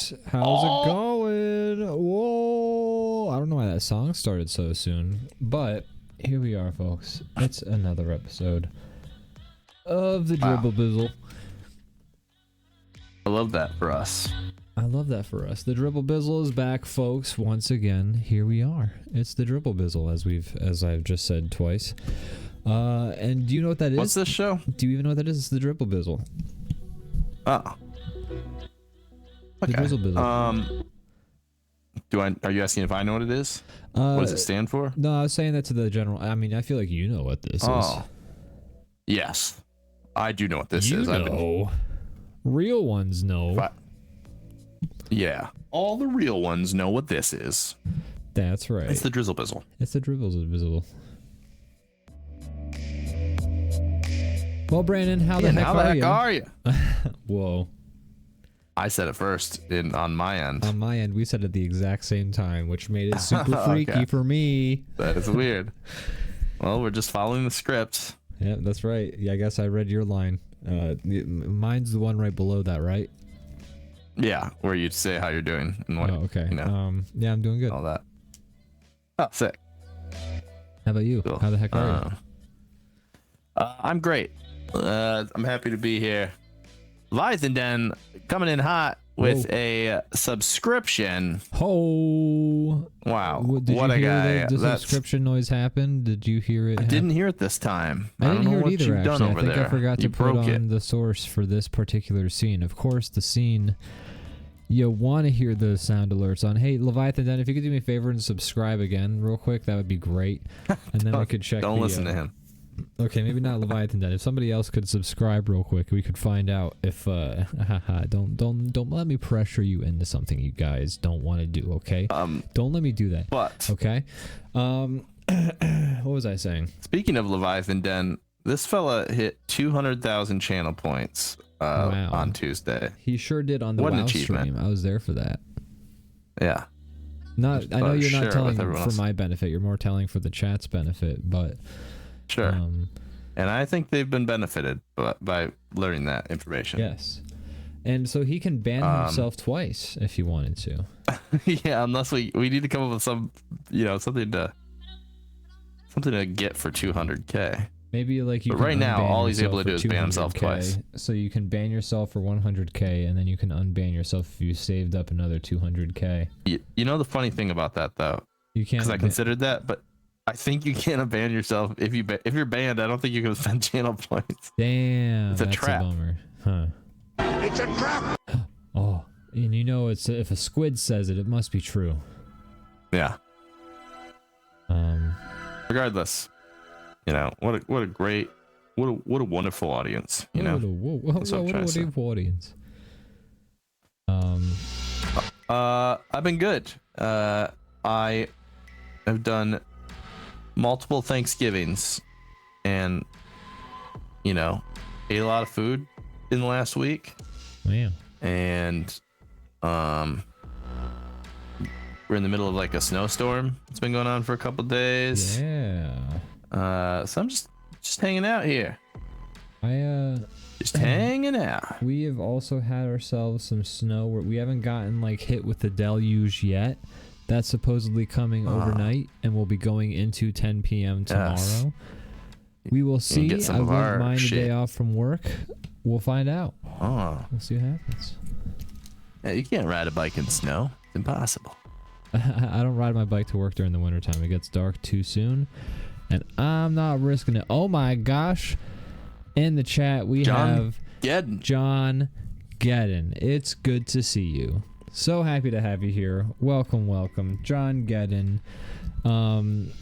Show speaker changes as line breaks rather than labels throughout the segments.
folks. How's it going? Whoa! I don't know why that song started so soon, but here we are, folks. It's another episode of the Dribble Bizzle.
I love that for us.
I love that for us. The Dribble Bizzle is back, folks. Once again, here we are. It's the Dribble Bizzle, as I've just said twice. And do you know what that is?
What's this show?
Do you even know what that is? It's the Dribble Bizzle.
Oh. Okay.
The Drizzle Bizzle.
Are you asking if I know what it is? What does it stand for?
No, I was saying that to the general. I mean, I feel like you know what this is.
Yes. I do know what this is.
Know. Real ones know.
Yeah. All the real ones know what this is.
That's right.
It's the Drizzle Bizzle.
It's the Dribble Bizzle. Well, Brandon, how the heck are you? Whoa.
I said it first on my end.
On my end, we said it at the exact same time, which made it super freaky for me.
That is weird. Well, we're just following the script.
Yeah, that's right. Yeah, I guess I read your line. Mine's the one right below that, right?
Yeah, where you'd say how you're doing and what.
Oh, okay.
You know,
yeah, I'm doing good.
all that. Oh, sick.
How about you?
Cool.
How the heck are you?
I'm great. I'm happy to be here. Leviathan coming in hot with a subscription.
Oh!
Wow!
Did
what
you
a
hear
guy!
The subscription noise happened. Did you hear it?
I didn't hear it this time.
I didn't hear it either. Actually, I think I forgot to put on the source for this particular scene. Of course, the scene. You want to hear the sound alerts on. Hey, Leviathan, if you could do me a favor and subscribe again, real quick, that would be great. And then we could check.
Don't listen to him.
Okay, maybe not Leviathan. If somebody else could subscribe real quick, we could find out if. Don't let me pressure you into something you guys don't want to do. Okay. Don't let me do that.
But
okay. What was I saying?
Speaking of Leviathan Den, this fella hit 200,000 channel points
wow.
on Tuesday.
He sure did on the WoW stream. I was there for that.
Yeah.
I know you're not telling for my benefit. You're more telling for the chat's benefit, but.
Sure. And I think they've been benefited by learning that information.
Yes. And so he can ban himself twice if he wanted to.
Yeah, unless we need to come up with something to get for 200K.
Maybe like you.
But right now, all he's able to do is ban himself twice.
So you can ban yourself for 100K, and then you can unban yourself if you saved up another 200K.
You know the funny thing about that though?
You can't.
Because I considered that, but I think you can't unban yourself if you're banned. I don't think you can spend channel points.
Damn,
it's a trap.
A bummer, huh?
It's a trap.
Oh, and you know if a squid says it, it must be true.
Yeah. Regardless, you know what a wonderful audience. You know.
What a wonderful audience.
I've been good. I have done multiple Thanksgivings and ate a lot of food in the last week.
Wow.
And we're in the middle of like a snowstorm. It's been going on for a couple days.
Yeah.
So I'm just hanging out here. Just hanging out.
We have also had ourselves some snow where we haven't gotten like hit with the deluge yet. That's supposedly coming overnight, and we'll be going into 10 p.m. tomorrow. Yes. We will see. I won't mind a day off from work. We'll find out.
Oh.
We'll see what happens.
Yeah, you can't ride a bike in snow. It's impossible.
I don't ride my bike to work during the wintertime. It gets dark too soon, and I'm not risking it. Oh my gosh. In the chat, we have John Gedden. It's good to see you. So happy to have you here. Welcome, John Gedden, an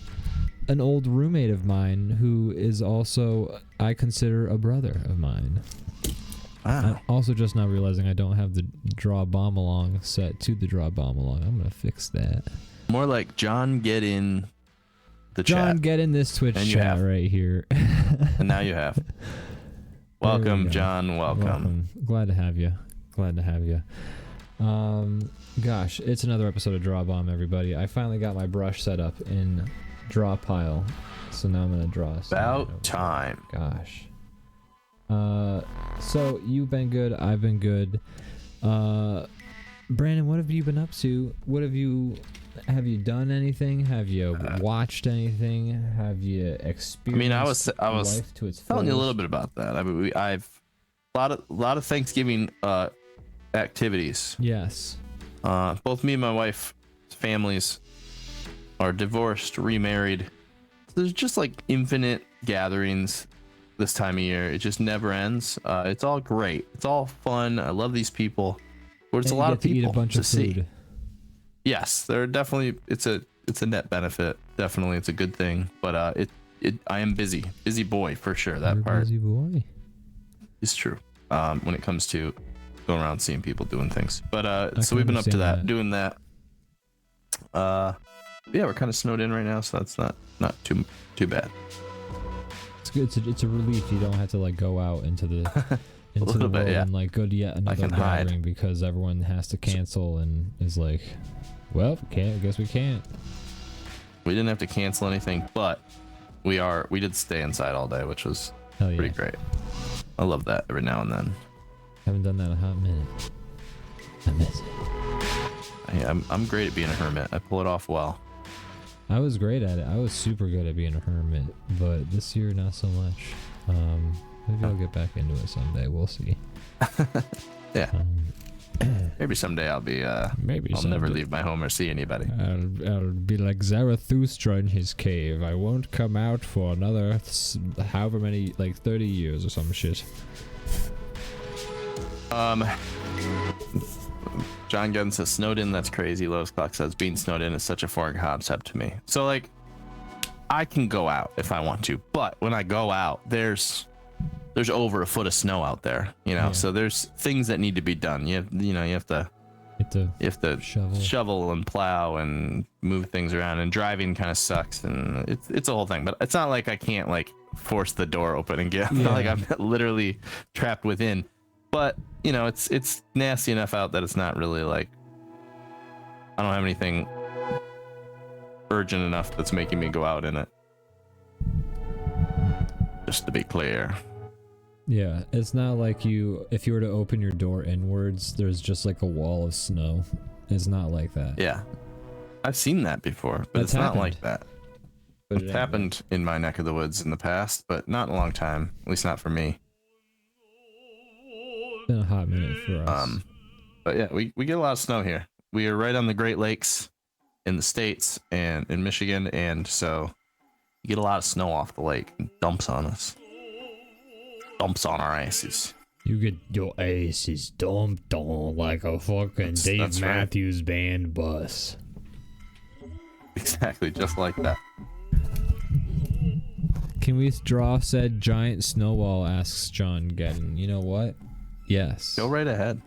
old roommate of mine who is also, I consider, a brother of mine.
Wow.
I'm also just now realizing I don't have the DrawBomb along set to the DrawBomb along. I'm gonna fix that.
More like John Gedden, chat.
John Gedden, this Twitch chat right here.
And now you have. Welcome, John. Welcome.
Glad to have you. Gosh, it's another episode of DrawBomb, everybody. I finally got my brush set up in draw pile, so now I'm gonna draw.
About time.
Gosh. So you've been good. I've been good. Brandon, what have you been up to? Have you done anything? Have you watched anything? Have you experienced life to its
telling
fullest?
you a little bit about that. I mean, I've a lot of Thanksgiving activities.
Yes.
Both me and my wife's families are divorced, remarried. There's just like infinite gatherings this time of year. It just never ends. It's all great. It's all fun. I love these people. But it's a lot of people
eat a bunch of
see.
food.
Yes, they're definitely. It's a net benefit. Definitely, it's a good thing. But I am busy boy for sure. That part.
Busy boy.
It's true. When it comes to going around seeing people doing things. But so we've been up to that, doing that. Yeah, we're kind of snowed in right now, so that's not too bad.
It's good. It's a relief. You don't have to like go out into the into the world and like go to yet another gathering because everyone has to cancel and is like, well, I guess we can't.
We didn't have to cancel anything, but we did stay inside all day, which was pretty great. I love that every now and then.
Haven't done that in a hot minute. I miss it.
Yeah, I'm great at being a hermit. I pull it off well.
I was great at it. I was super good at being a hermit, but this year not so much. Maybe I'll get back into it someday. We'll see.
Yeah. Maybe someday I'll be. I'll never leave my home or see anybody.
I'll be like Zarathustra in his cave. I won't come out for another however many, like 30 years or some shit.
John Gunn says snowed in. That's crazy. Lotus Clock says being snowed in is such a foreign concept to me. So like, I can go out if I want to, but when I go out, there's over a foot of snow out there, so there's things that need to be done. You have to shovel and plow and move things around, and driving kind of sucks, and it's a whole thing. But it's not like I can't like force the door open and get like I'm literally trapped within. But it's nasty enough out that it's not really like I don't have anything urgent enough that's making me go out in it. Just to be clear.
Yeah, it's not like if you were to open your door inwards, there's just like a wall of snow. It's not like that.
Yeah. I've seen that before, but it's not like that.
But
it's happened in my neck of the woods in the past, but not in a long time. At least not for me.
It's been a hot minute for us.
But yeah, we get a lot of snow here. We are right on the Great Lakes in the States and in Michigan, and so you get a lot of snow off the lake and dumps on us. Dumps on our asses.
You get your asses dumped on like a fucking Dave Matthews Band bus.
Exactly, just like that.
Can we draw said giant snowball? Asks John Gedden. You know what? Yes.
Go right ahead.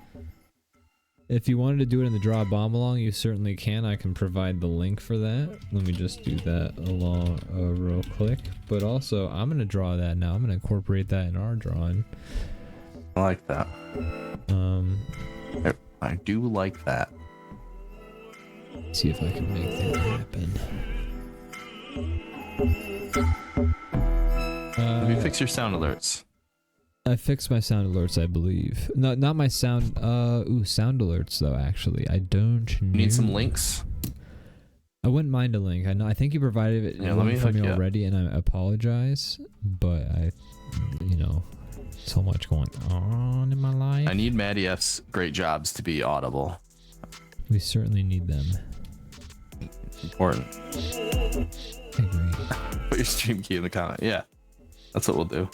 If you wanted to do it in the DrawBomb along, you certainly can. I can provide the link for that. Let me just do that along real quick. But also, I'm going to draw that now. I'm going to incorporate that in our drawing.
I like that. I do like that.
See if I can make that happen.
Have you fixed your sound alerts?
I fixed my sound alerts, I believe. No, not my sound. Sound alerts though. Actually, I don't know.
Need some links.
I wouldn't mind a link. I think you provided it for me already, and I apologize. But so much going on in my life.
I need Maddie F's great jobs to be audible.
We certainly need them.
It's important.
I agree.
Put your stream key in the comment. Yeah, that's what we'll do.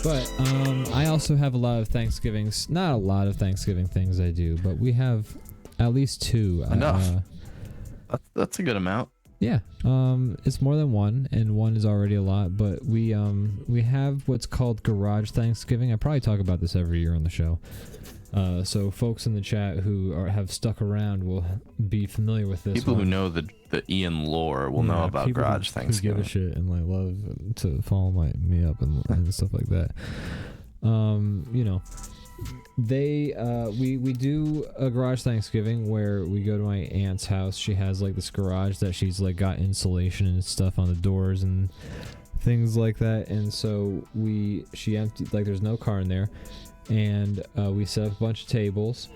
But I also have a lot of Thanksgivings. Not a lot of Thanksgiving things I do, but we have at least two.
Enough. That's a good amount.
Yeah. It's more than one, and one is already a lot. But we have what's called Garage Thanksgiving. I probably talk about this every year on the show. So folks in the chat who have stuck around will be familiar with this.
People who know the Ian lore will know about Garage Thanksgiving.
Who give a shit and like love to follow me up and stuff like that. we do a garage Thanksgiving where we go to my aunt's house. She has like this garage that she's like got insulation and stuff on the doors and things like that, and so she emptied, like there's no car in there, and we set up a bunch of tables,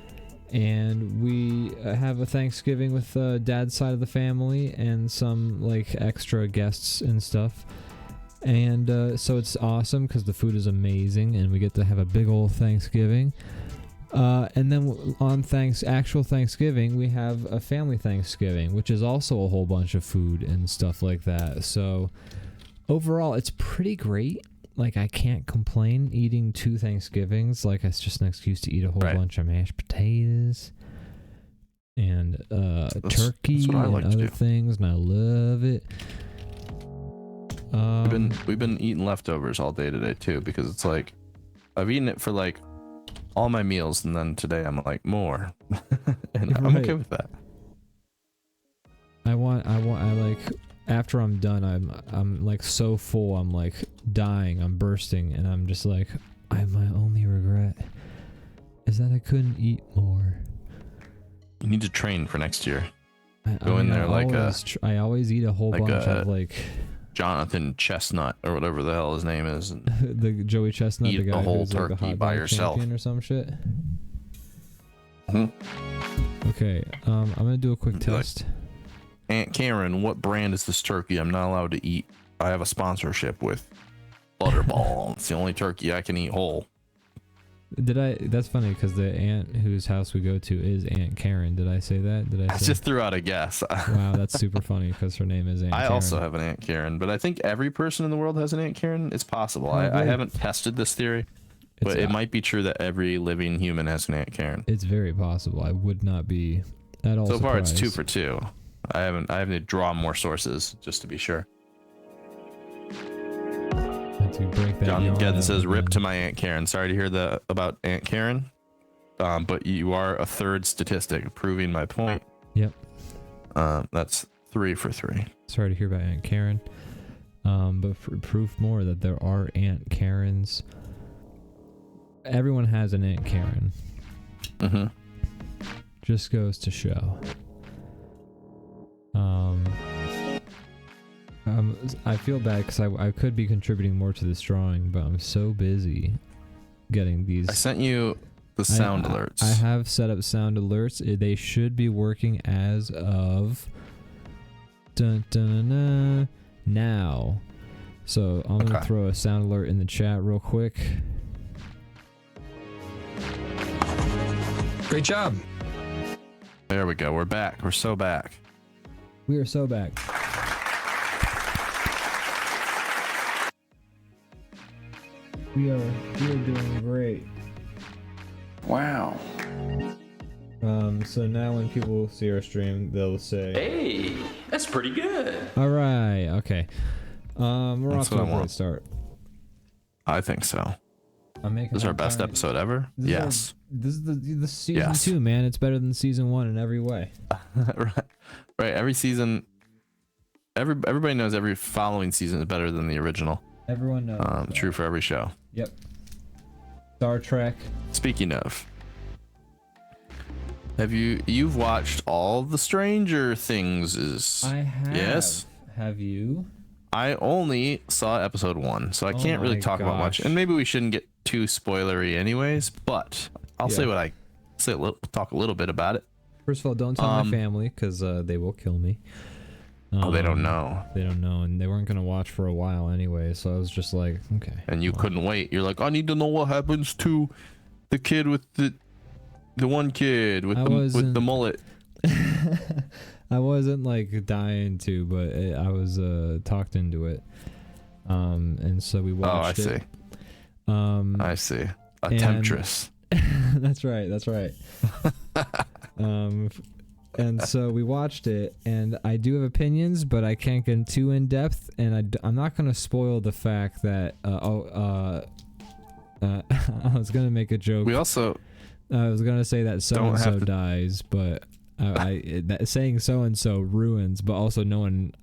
and we have a Thanksgiving with dad's side of the family and some like extra guests and stuff. And so it's awesome because the food is amazing and we get to have a big old Thanksgiving. And then on actual Thanksgiving, we have a family Thanksgiving, which is also a whole bunch of food and stuff like that. So overall, it's pretty great. Like, I can't complain eating 2 Thanksgivings. Like, it's just an excuse to eat a whole bunch of mashed potatoes and turkey and other things, and I love it.
We've been eating leftovers all day today too, because it's like I've eaten it for like all my meals, and then today I'm like more, and I'm okay with that.
I like after I'm done, I'm like so full, I'm like dying, I'm bursting, and I'm just like, my only regret is that I couldn't eat more.
You need to train for next year.
I always eat a whole bunch of like
Jonathan Chestnut or whatever the hell his name is.
The Joey Chestnut,
eat
the guy
a whole
who's
turkey
like the hot
by
dog
yourself
champion or some shit.
Mm-hmm.
Okay, I'm gonna do a quick test.
Aunt Karen, what brand is this turkey I'm not allowed to eat? I have a sponsorship with Butterball. It's the only turkey I can eat whole.
That's funny because the aunt whose house we go to is Aunt Karen. Did I say that?
I just threw out a guess.
Wow, that's super funny because her name is Aunt Karen.
I also have an Aunt Karen, but I think every person in the world has an Aunt Karen. It's possible. I haven't tested this theory, but it might be true that every living human has an Aunt Karen.
It's very possible. I would not be at all
so
surprised.
Far, it's 2 for 2. I have to draw more sources just to be sure. John Gedden says, "Rip to my Aunt Karen. Sorry to hear about Aunt Karen, but you are a third statistic, proving my point."
Yep.
That's 3 for 3.
Sorry to hear about Aunt Karen, but for proof more that there are Aunt Karens. Everyone has an Aunt Karen.
Mm-hmm.
Just goes to show. I feel bad because I could be contributing more to this drawing, but I'm so busy getting these.
I sent you the sound alerts.
I have set up sound alerts. They should be working as of now. So I'm going to throw a sound alert in the chat real quick.
Great job.
There we go. We're back. We're so back.
We are so back. We are doing great.
Wow.
So now when people see our stream, they'll say,
"Hey, that's pretty good."
All right. Okay. We're off to a great start.
I think so.
This
is our best episode ever. Yes.
This is the season 2, man. It's better than season 1 in every way.
Right. Every season. Everybody knows every following season is better than the original.
Everyone knows.
True for every show.
Yep. Star Trek.
Speaking of, you've watched all the Stranger Things?
I have.
Yes.
Have you?
I only saw episode 1, so I can't really talk about much. And maybe we shouldn't get too spoilery, anyways. But I'll say what I say. Talk a little bit about it.
First of all, don't tell my family because they will kill me.
They don't know.
They don't know, and they weren't gonna watch for a while anyway. So I was just like, okay.
And you couldn't wait. You're like, I need to know what happens to the kid with the one kid with the mullet.
I wasn't like dying to, but I was talked into it. And so we watched it.
I see. A temptress.
That's right. And so we watched it, and I do have opinions, but I can't get too in depth, and I'm not gonna spoil the fact that I was gonna make a joke.
I was
gonna say that so and so dies, but saying so and so ruins. But also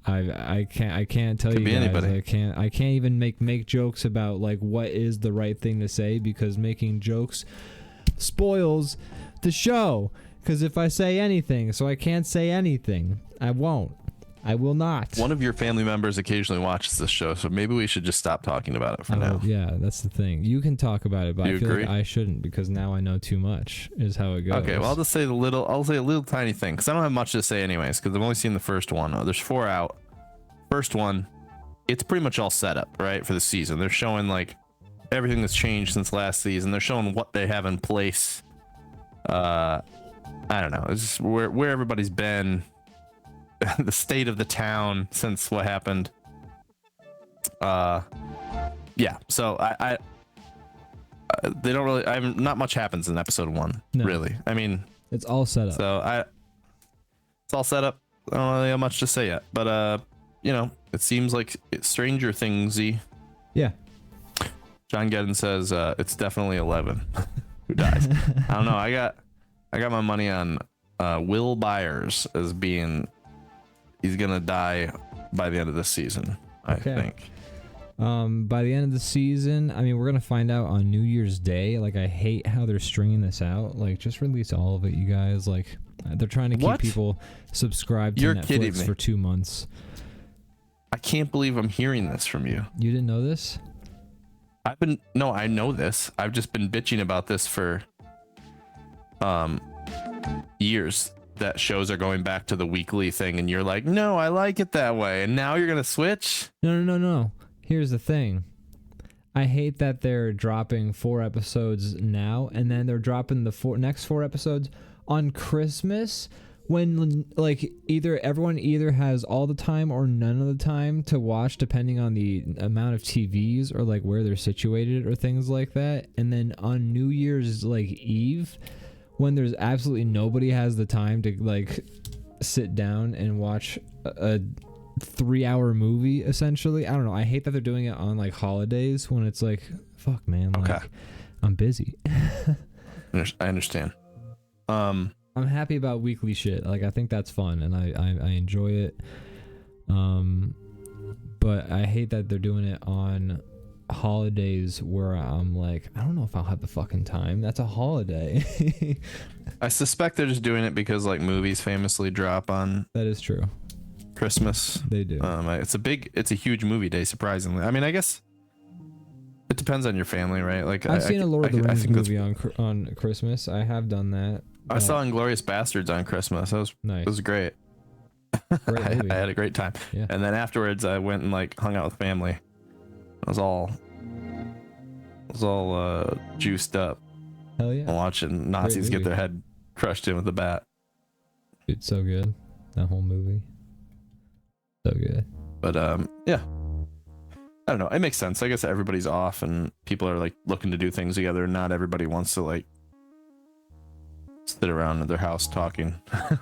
I can't tell you guys. Anybody. I can't even make jokes about like what is the right thing to say, because making jokes spoils the show. Because if I say anything, so I can't say anything, I won't. I will not.
One of your family members occasionally watches this show, so maybe we should just stop talking about it for now.
Yeah, that's the thing. You can talk about it, but I feel like I shouldn't because now I know too much. Is how it goes.
Okay, well I'll say a little tiny thing because I don't have much to say anyways because I've only seen the first one. There's 4 out. First one, it's pretty much all set up right for the season. They're showing like everything that's changed since last season. They're showing what they have in place. I don't know. It's just where everybody's been. The state of the town since what happened. Yeah, so I they don't really not much happens in episode 1. No. Really. I mean,
it's all set up.
So it's all set up. I don't really have much to say yet, but you know, it seems like it's Stranger Thingsy.
Yeah.
John Gedden says it's definitely 11 who dies. I don't know. I got my money on Will Byers as being he's gonna die by the end of this season, I think.
By the end of the season, I mean, we're gonna find out on New Year's Day. Like, I hate how they're stringing this out. Like, just release all of it, you guys. Like, they're trying to keep people subscribed to Netflix for 2 months.
I can't believe I'm hearing this from you.
You didn't know this?
I know this. I've just been bitching about this for years. That shows are going back to the weekly thing, and you're like, no, I like it that way, and now you're gonna switch?
No. Here's the thing. I hate that they're dropping 4 episodes now, and then they're dropping the next 4 episodes on Christmas, when like everyone either has all the time or none of the time to watch, depending on the amount of TVs or like where they're situated or things like that. And then on New Year's like Eve, when there's absolutely nobody has the time to like sit down and watch a 3-hour movie, essentially. I don't know. I hate that they're doing it on like holidays when it's like, fuck, man. Like, okay. I'm busy.
I understand.
I'm happy about weekly shit. Like, I think that's fun and I enjoy it. But I hate that they're doing it on holidays where I'm like, I don't know if I'll have the fucking time. That's a holiday.
I suspect they're just doing it because like movies famously drop on
that is true
Christmas.
They do.
It's a huge movie day, surprisingly. I mean, I guess it depends on your family, right? Like
I've seen a Lord of the Rings movie on Christmas. I have done that.
I saw Inglourious Bastards on Christmas. That was nice. It was great. I had a great time. Yeah. And then afterwards I went and like hung out with family. I was all juiced up.
Hell yeah.
Watching Nazis get their head crushed in with a bat.
It's so good. That whole movie. So good.
But yeah. I don't know. It makes sense. I guess everybody's off and people are like looking to do things together. Not everybody wants to like sit around at their house talking.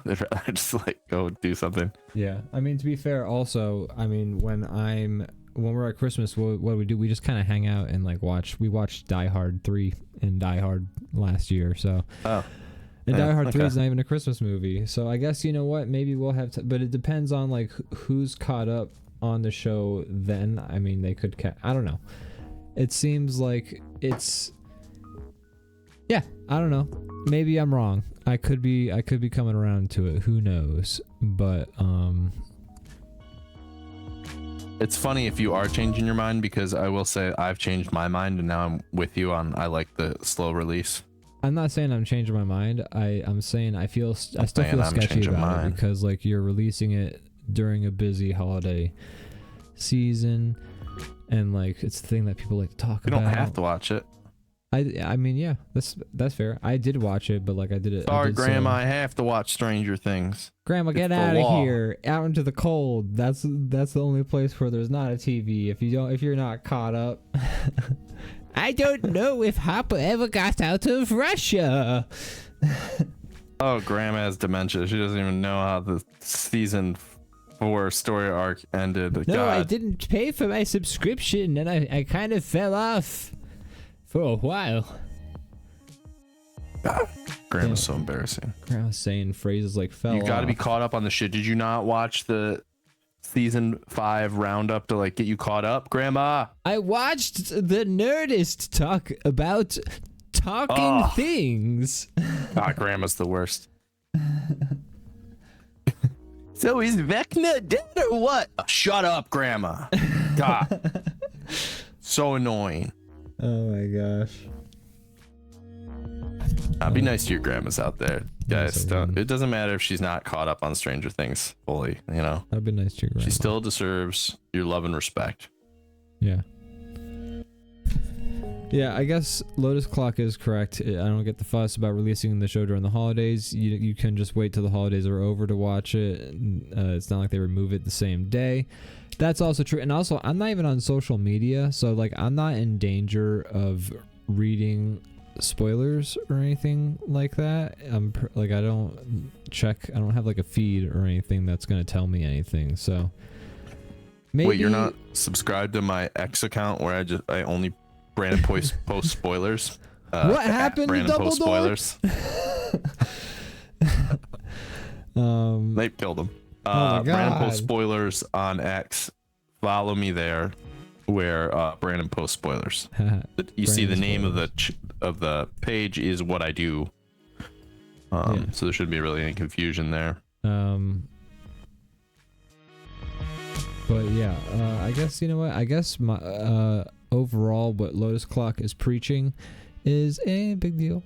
They'd rather just like go do something.
Yeah. I mean, to be fair, also, I mean, when we're at Christmas, what do? We just kind of hang out and like watch. We watched Die Hard 3 and Die Hard last year, so. Oh. And Die Hard 3 is not even a Christmas movie, so I guess, you know what? Maybe we'll have to, but it depends on like who's caught up on the show. Then I mean, they could. I don't know. It seems like it's. Yeah, I don't know. Maybe I'm wrong. I could be coming around to it. Who knows? But
it's funny if you are changing your mind, because I will say I've changed my mind and now I'm with you on I like the slow release.
I'm not saying I'm changing my mind. I'm saying I still feel sketchy about it because like you're releasing it during a busy holiday season, and like it's the thing that people like to talk about.
You don't have to watch it.
I mean, yeah, that's fair. I did watch it, but like I did it.
Sorry, Grandma, I have to watch Stranger Things.
Grandma, get out of here, out into the cold. That's the only place where there's not a TV. If you're not caught up. I don't know if Hopper ever got out of Russia.
Oh, Grandma has dementia. She doesn't even know how the season 4 story arc ended.
No,
God.
I didn't pay for my subscription, and I kind of fell off for a while.
God, Grandma's so embarrassing.
Grandma's saying phrases like fell off.
You got to be caught up on the shit. Did you not watch the season 5 roundup to like get you caught up, Grandma?
I watched the Nerdist talk about talking things.
Ah, Grandma's the worst. So is Vecna dead or what? Shut up, Grandma. God. So annoying.
Oh my gosh.
Be nice to your grandmas out there, guys.
everyone.
It doesn't matter if she's not caught up on Stranger Things fully, you know.
That'd be nice to your grandma.
She still deserves your love and respect.
Yeah. Yeah, I guess Lotus Clock is correct. I don't get the fuss about releasing the show during the holidays. You can just wait till the holidays are over to watch it. It's not like they remove it the same day. That's also true. And also, I'm not even on social media, so like I'm not in danger of reading spoilers or anything like that. I don't have like a feed or anything that's going to tell me anything. So maybe.
Wait, you're not subscribed to my X account where I only Brandon post spoilers.
What happened to
Brandon post
Dumbledore?
spoilers. They killed him.
Oh my
Brandon
God.
post spoilers on X. Follow me there, where Brandon post spoilers. You see the name of the page is what I do. So there shouldn't be really any confusion there.
But yeah, I guess, you know what? I guess my overall what Lotus Clock is preaching is a big deal,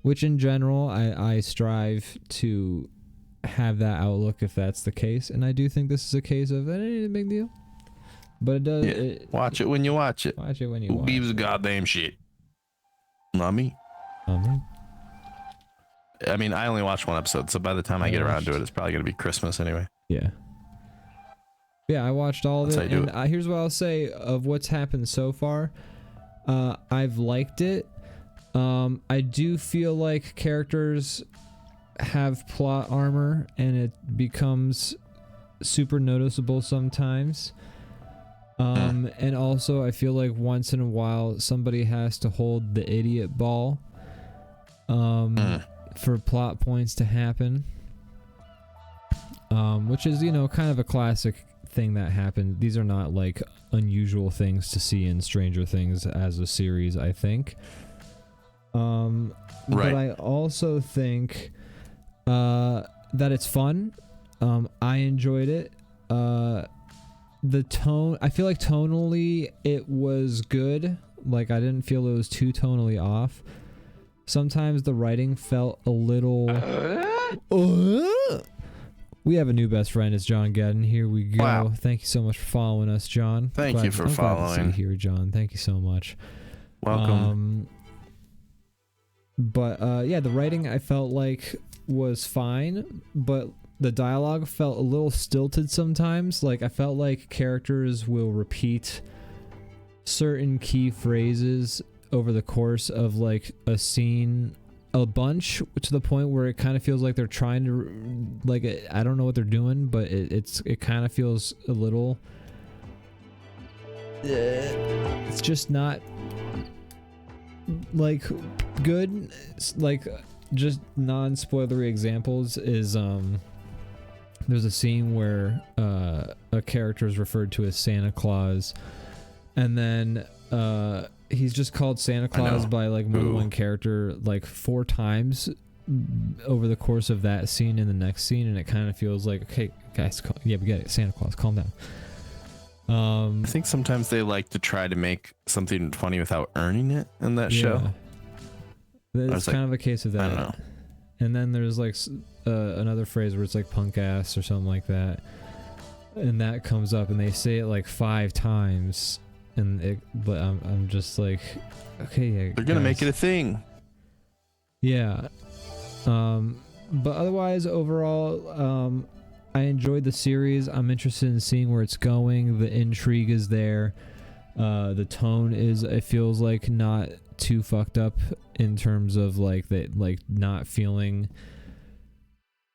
which in general I strive to have that outlook if that's the case, and I do think this is a case of it ain't a big deal. But it does.
Yeah. Watch it when you watch it.
Watch it when you
Who
watch
gives a
it.
goddamn shit? Not me.
Me.
I mean, I only watched one episode, so by the time I get around to it, it's probably gonna be Christmas anyway.
Yeah. Yeah, I watched all of
That's
it,
how you do
and here's what I'll say of what's happened so far. I've liked it. I do feel like characters have plot armor, and it becomes super noticeable sometimes. And also I feel like once in a while somebody has to hold the idiot ball for plot points to happen, which is, you know, kind of a classic thing that happened. These are not like unusual things to see in Stranger Things as a series, I think. But I also think that it's fun. I enjoyed it. The tone, I feel like tonally it was good. Like I didn't feel it was too tonally off. Sometimes the writing felt a little We have a new best friend. It's John Gedden. Here we go.
Wow.
Thank you so much for following us, John.
Thank you for
I'm glad to see
following.
you here, John. Thank you so much.
Welcome.
But yeah, the writing I felt like was fine, but the dialogue felt a little stilted sometimes. Like I felt like characters will repeat certain key phrases over the course of like a scene a bunch, to the point where it kind of feels like they're trying to, like, I don't know what they're doing, but it kind of feels a little it's just not like good. It's like just non-spoilery examples is there's a scene where a character is referred to as Santa Claus, and then he's just called Santa Claus by like more than one character like 4 times over the course of that scene and the next scene, and it kind of feels like, okay guys, yeah, we get it, Santa Claus, calm down.
I think sometimes they like to try to make something funny without earning it in that show.
It's kind of a case of that.
I don't know.
And then there's like another phrase where it's like punk ass or something like that, and that comes up and they say it like 5 times, and but I'm just like, okay, yeah,
They're gonna make it a thing.
Yeah. But otherwise, overall, I enjoyed the series. I'm interested in seeing where it's going. The intrigue is there. The tone is, it feels like, not too fucked up in terms of like not feeling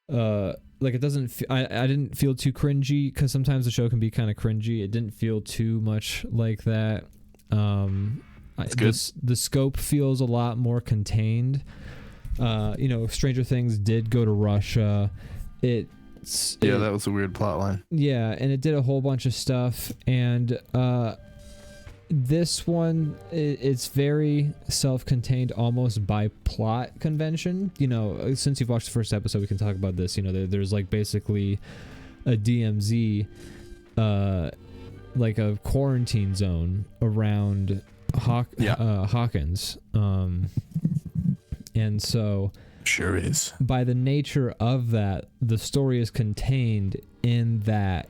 like it doesn't I didn't feel too cringy, because sometimes the show can be kind of cringy. It didn't feel too much like that.
That's good.
The scope feels a lot more contained. You know, Stranger Things did go to Russia. That was
a weird plot line.
Yeah, and it did a whole bunch of stuff, and this one, it's very self-contained, almost by plot convention. You know, since you've watched the first episode, we can talk about this. You know, there's like basically a DMZ, like a quarantine zone around Hawkins. And so
sure is.
By the nature of that, the story is contained in that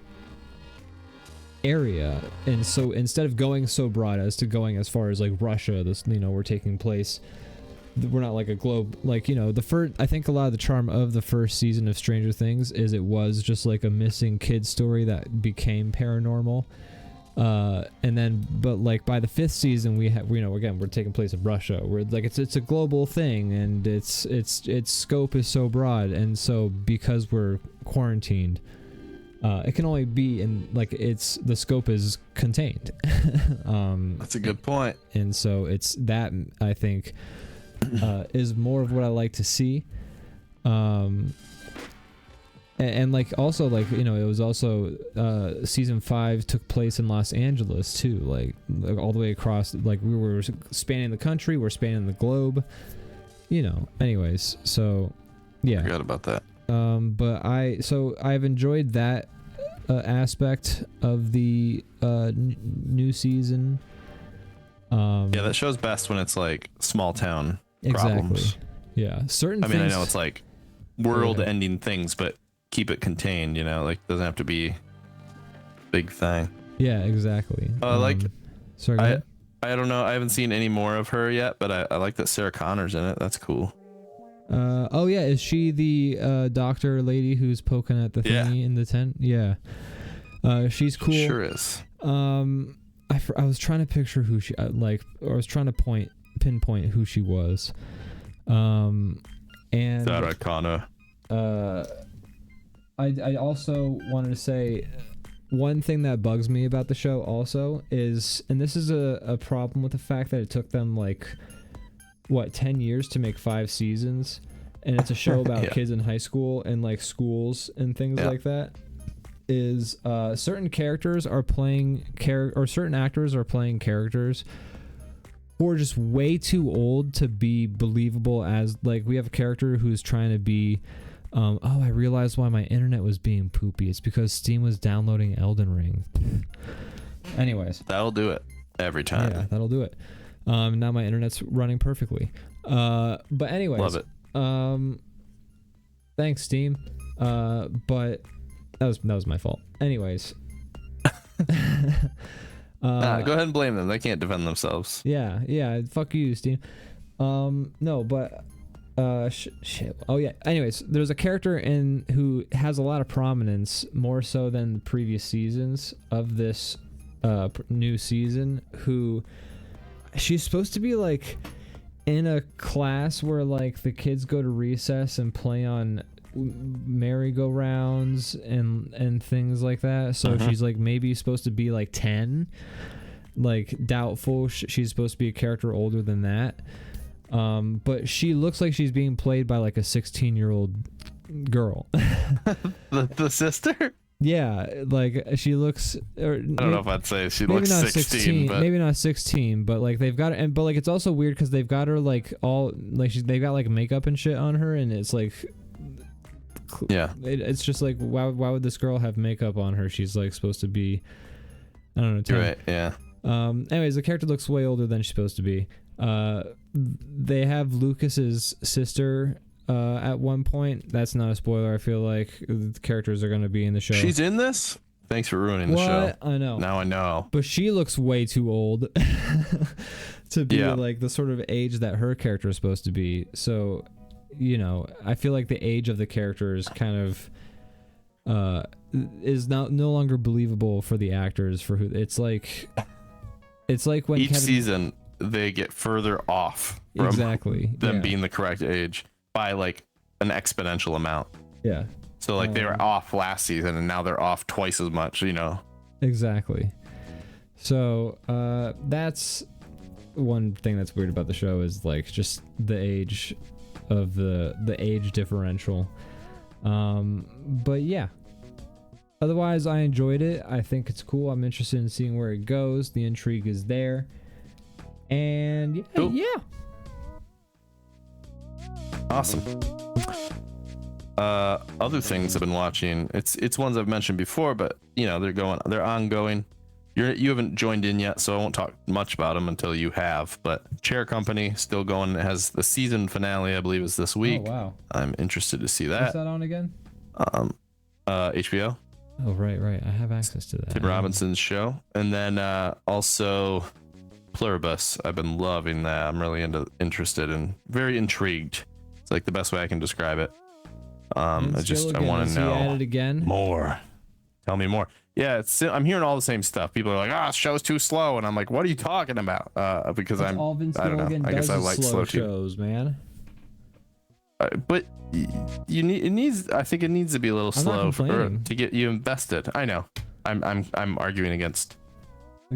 area, and so instead of going so broad as to going as far as like Russia, this, you know, we're taking place, we're not like a globe, like, you know, I think a lot of the charm of the first season of Stranger Things is it was just like a missing kid story that became paranormal, and then but like by the 5th season we have, you know, again, we're taking place in Russia, where like it's a global thing, and its scope is so broad, and so because we're quarantined, it can only be in like the scope is contained.
That's a good point.
And so it's that, I think, is more of what I like to see. And like also, like, you know, it was also season 5 took place in Los Angeles too, like all the way across, like we were spanning the country, we're spanning the globe, you know. Anyways, so yeah,
forgot about that.
But I've enjoyed that aspect of the new season.
Yeah, that show's best when it's like small town problems.
Exactly. Yeah, certain.
I mean, I know it's like world-ending things, but keep it contained. You know, like doesn't have to be big thing.
Yeah, exactly. Sorry.
I don't know. I haven't seen any more of her yet, but I like that Sarah Connor's in it. That's cool.
Oh yeah, is she the doctor lady who's poking at the thingy in the tent? Yeah. She's cool.
Sure is.
I was trying to picture who she like, or I was trying to pinpoint who she was. And
Sarah Connor.
I also wanted to say one thing that bugs me about the show also is, and this is a problem with the fact that it took them like 10 years to make 5 seasons, and it's a show about kids in high school and like schools and things like that, is certain characters are playing or certain actors are playing characters who are just way too old to be believable. As like, we have a character who's trying to be I realized why my internet was being poopy. It's because Steam was downloading Elden Ring. Anyways,
that'll do it every time.
Yeah, that'll do it. Now my internet's running perfectly. But anyways,
love it.
Thanks, Steam. But that was my fault. Anyways,
go ahead and blame them. They can't defend themselves.
Yeah. Fuck you, Steam. No, but shit. Oh yeah. Anyways, there's a character who has a lot of prominence, more so than the previous seasons of this new season, who she's supposed to be like in a class where like the kids go to recess and play on merry-go-rounds and things like that. So she's like maybe supposed to be like 10, like doubtful she's supposed to be a character older than that. But she looks like she's being played by like a 16-year-old girl.
the sister?
Yeah, like she looks. I
don't know if I'd say she looks
not
16, but
maybe not 16, but like they've got her, but like it's also weird because they've got her like all like they've got like makeup and shit on her, and it's like,
yeah,
it's just like why would this girl have makeup on her? She's like supposed to be, I don't know. 10.
You're right. Yeah.
Anyways, the character looks way older than she's supposed to be. They have Lucas's sister at one point. That's not a spoiler. I feel like the characters are going to be in the show.
She's in this? Thanks for ruining the show.
I know.
Now I know.
But she looks way too old to be like the sort of age that her character is supposed to be. So, you know, I feel like the age of the character is kind of is no longer believable for the actors for who it's like when
each season they get further off from them being the correct age by like an exponential amount.
Yeah.
So like they were off last season and now they're off twice as much, you know.
Exactly. So that's one thing that's weird about the show, is like just the age of the age differential. But yeah. Otherwise, I enjoyed it. I think it's cool. I'm interested in seeing where it goes. The intrigue is there. And yeah,
Cool.
yeah.
Awesome. Other things I've been watching. It's ones I've mentioned before, but you know they're ongoing. You haven't joined in yet, so I won't talk much about them until you have. But Chair Company still going. It has the season finale, I believe, is this week.
Oh wow.
I'm interested to see that.
What's that on again?
HBO.
Oh right. I have access to that.
Tim Robinson's show, and then also Pluribus. I've been loving that. I'm really interested and very intrigued. It's like the best way I can describe it. I want to know
added again?
more. Tell me more. Yeah, I'm hearing all the same stuff. People are like, "Ah, show's too slow," and I'm like, "What are you talking about?" Because I don't know. I guess I like slow
shows, man.
But it needs. I think it needs to be a little slow to get you invested. I know. I'm arguing against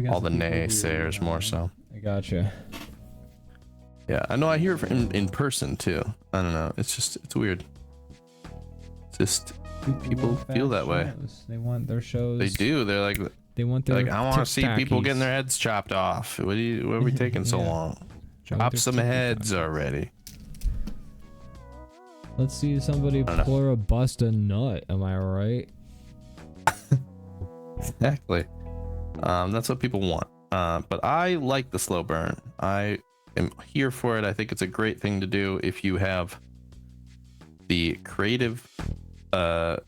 all the naysayers more so.
I gotcha.
Yeah, I know. I hear it in person too. I don't know. It's weird. It's just people feel that way.
They want their shows.
They do. They're like,
they want their.
Like, I want to see people getting their heads chopped off. What are we taking so long? Chop some heads already.
Let's see somebody pour a bust a nut. Am I right?
Exactly. That's what people want. But I like the slow burn. I am here for it. I think it's a great thing to do if you have the creative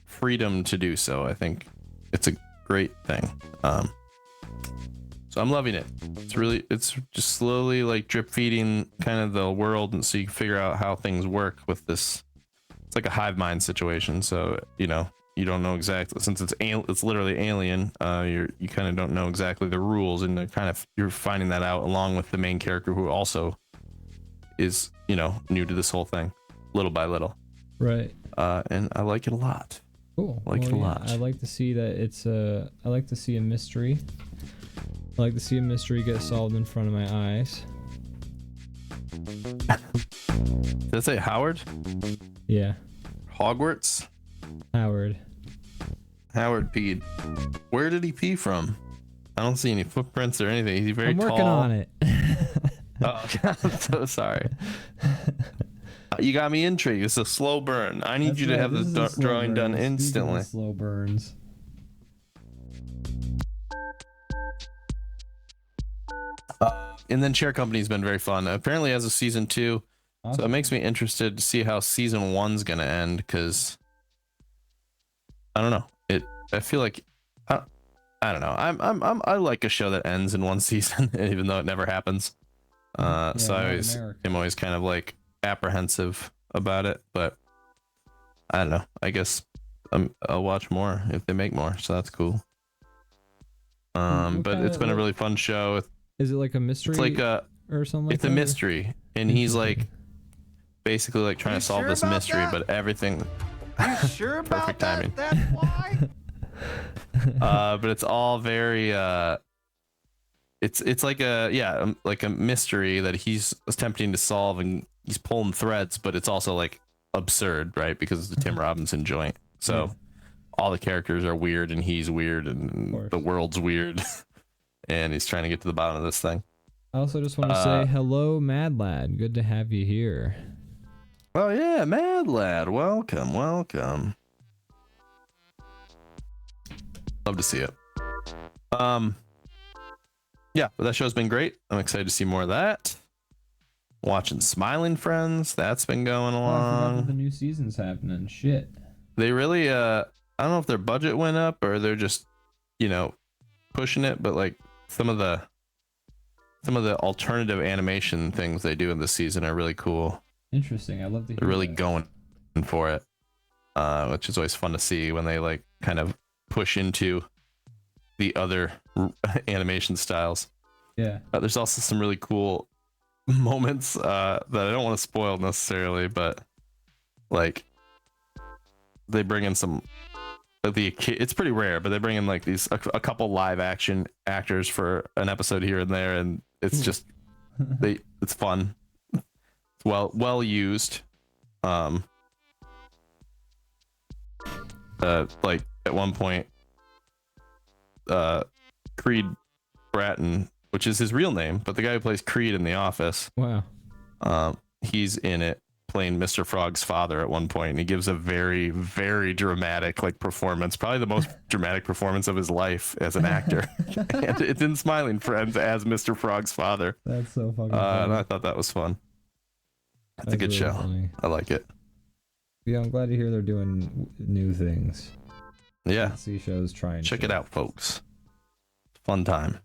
freedom to do so. I think it's a great thing. So I'm loving it. It's just slowly like drip feeding kind of the world, and so you can figure out how things work with this. It's like a hive mind situation. So you don't know exactly, since it's literally alien. You kind of don't know exactly the rules, and you're finding that out along with the main character, who also is new to this whole thing, little by little.
Right.
And I like it a lot.
Cool.
I like it a lot.
I like to see that I like to see a mystery. I like to see a mystery get solved in front of my eyes.
Did I say Howard?
Yeah.
Hogwarts?
Howard
peed. Where did he pee from? I don't see any footprints or anything. He's very tall.
I'm working on it.
Oh, I'm so sorry. You got me intrigued. It's a slow burn. I need you to have the drawing done instantly.
Slow burns.
And then Chair Company's been very fun. Apparently has a season 2.
Awesome.
So it makes me interested to see how season 1's gonna end, because I don't know. I feel like I don't know. I like a show that ends in one season, even though it never happens. So I am always kind of like apprehensive about it, but I don't know. I guess I'll watch more if they make more, so that's cool. But it's been a really fun show.
Is it like a mystery?
It's like
or something.
It's a mystery, and he's like basically like trying to solve this mystery, but everything.
You sure about
Perfect timing.
That's why.
But it's all very it's like a mystery that he's attempting to solve, and he's pulling threads, but it's also like absurd, right? Because it's the Tim Robinson joint. So all the characters are weird, and he's weird, and the world's weird. And he's trying to get to the bottom of this thing.
I also just want to say hello, Mad Lad. Good to have you here.
Oh yeah, Mad Lad. Welcome. Love to see it. Yeah, but that show's been great. I'm excited to see more of that. Watching Smiling Friends. That's been going along.
The new season's happening. Shit.
They really I don't know if their budget went up or they're just pushing it, but like some of the alternative animation things they do in this season are really cool.
Interesting. I love to hear
They're really going for it, which is always fun to see when they like kind of push into the other animation styles.
Yeah.
There's also some really cool moments that I don't want to spoil necessarily, but like they bring in some it's pretty rare, but they bring in like these a couple live action actors for an episode here and there, and it's just it's fun. It's well used. Like at one point Creed Bratton, which is his real name, but the guy who plays Creed in The Office.
Wow.
He's in it playing Mr. Frog's father at one point, and he gives a very, very dramatic like performance, probably the most dramatic performance of his life as an actor. And it's in Smiling Friends as Mr. Frog's father.
That's so fucking funny.
And I thought that was fun. That's a good
really
show.
Funny.
I like it.
Yeah, I'm glad to hear they're doing new things.
Yeah.
See shows trying.
Check it out, folks. Fun time.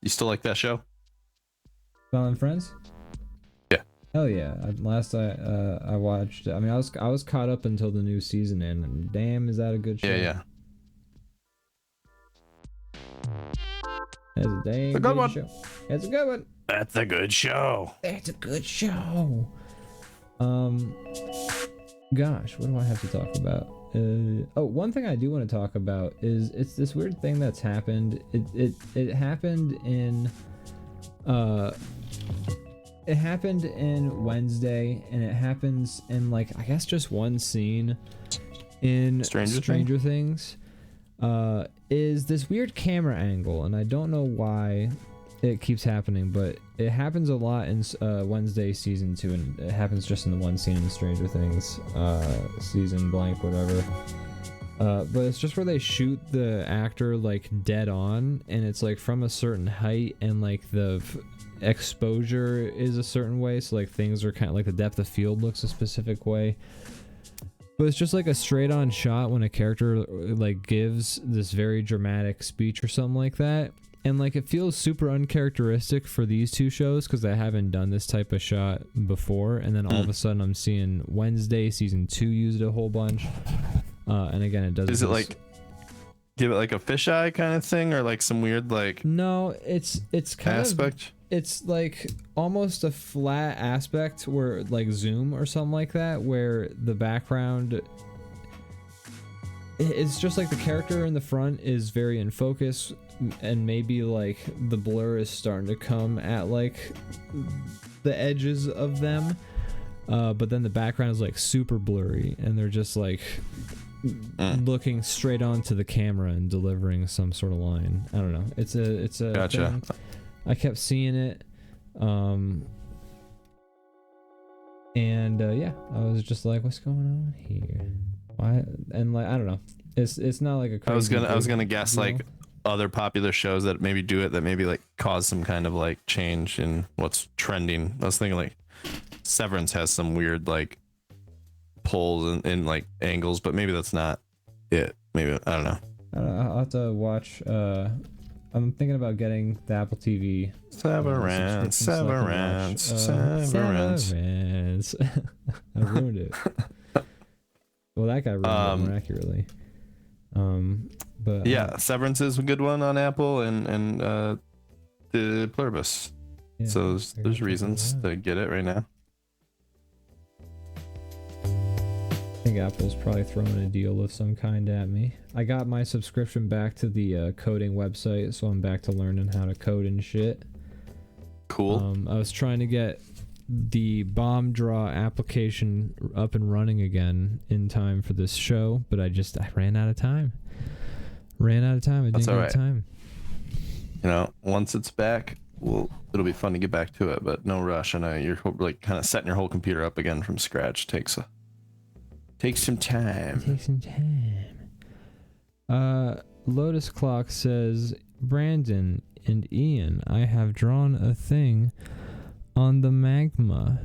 You still like that show?
Smiling Friends?
Yeah.
Hell yeah! I watched. I mean, I was caught up until the new season ended. And damn, is that a good show?
Yeah.
That's a damn
good one.
show. That's a good one.
That's a good show.
That's a good show. Gosh, what do I have to talk about? One thing I do want to talk about is it's this weird thing that's happened. It happened in Wednesday, and it happens in like I guess just one scene in Stranger Things. Is this weird camera angle, and I don't know why it keeps happening, but it happens a lot in Wednesday season 2, and it happens just in the one scene in Stranger Things season blank whatever. But it's just where they shoot the actor like dead on, and it's like from a certain height, and like the exposure is a certain way, so like things are kind of like the depth of field looks a specific way. But it's just like a straight on shot when a character like gives this very dramatic speech or something like that. And like it feels super uncharacteristic for these two shows because I haven't done this type of shot before. And then all of a sudden I'm seeing Wednesday season 2 use it a whole bunch. And again, it does.
Is it like give it like a fisheye kind of thing, or like some weird like?
No, it's kind
aspect.
It's like almost a flat aspect where like zoom or something like that, where the background. It's just like the character in the front is very in focus, and maybe like the blur is starting to come at like the edges of them, but then the background is like super blurry, and they're just like looking straight onto the camera and delivering some sort of line. I don't know. It's a
gotcha.
thing. I kept seeing it, and yeah, I was just like, what's going on here? Why? And like, I don't know. It's not like a crazy
I was gonna guess
deal.
like other popular shows that maybe do it, that maybe like cause some kind of like change in what's trending. I was thinking like Severance has some weird like pulls and like angles, but maybe that's not it. Maybe I don't know.
I'll have to watch. I'm thinking about getting the Apple TV.
Severance.
I ruined it. Well, that guy ruined it more accurately. But
yeah, Severance is a good one on Apple, and the Pluribus.
Yeah,
so there's reasons to get it right now.
I think Apple's probably throwing a deal of some kind at me. I got my subscription back to the coding website, so I'm back to learning how to code and shit.
Cool.
I was trying to get the bomb draw application up and running again in time for this show, but I ran out of time. I didn't get time.
You know, once it's back, it'll be fun to get back to it, but no rush. I know you're like kind of setting your whole computer up again from scratch. Takes some time.
Lotus Clock says, Brandon and Ian, I have drawn a thing on the magma.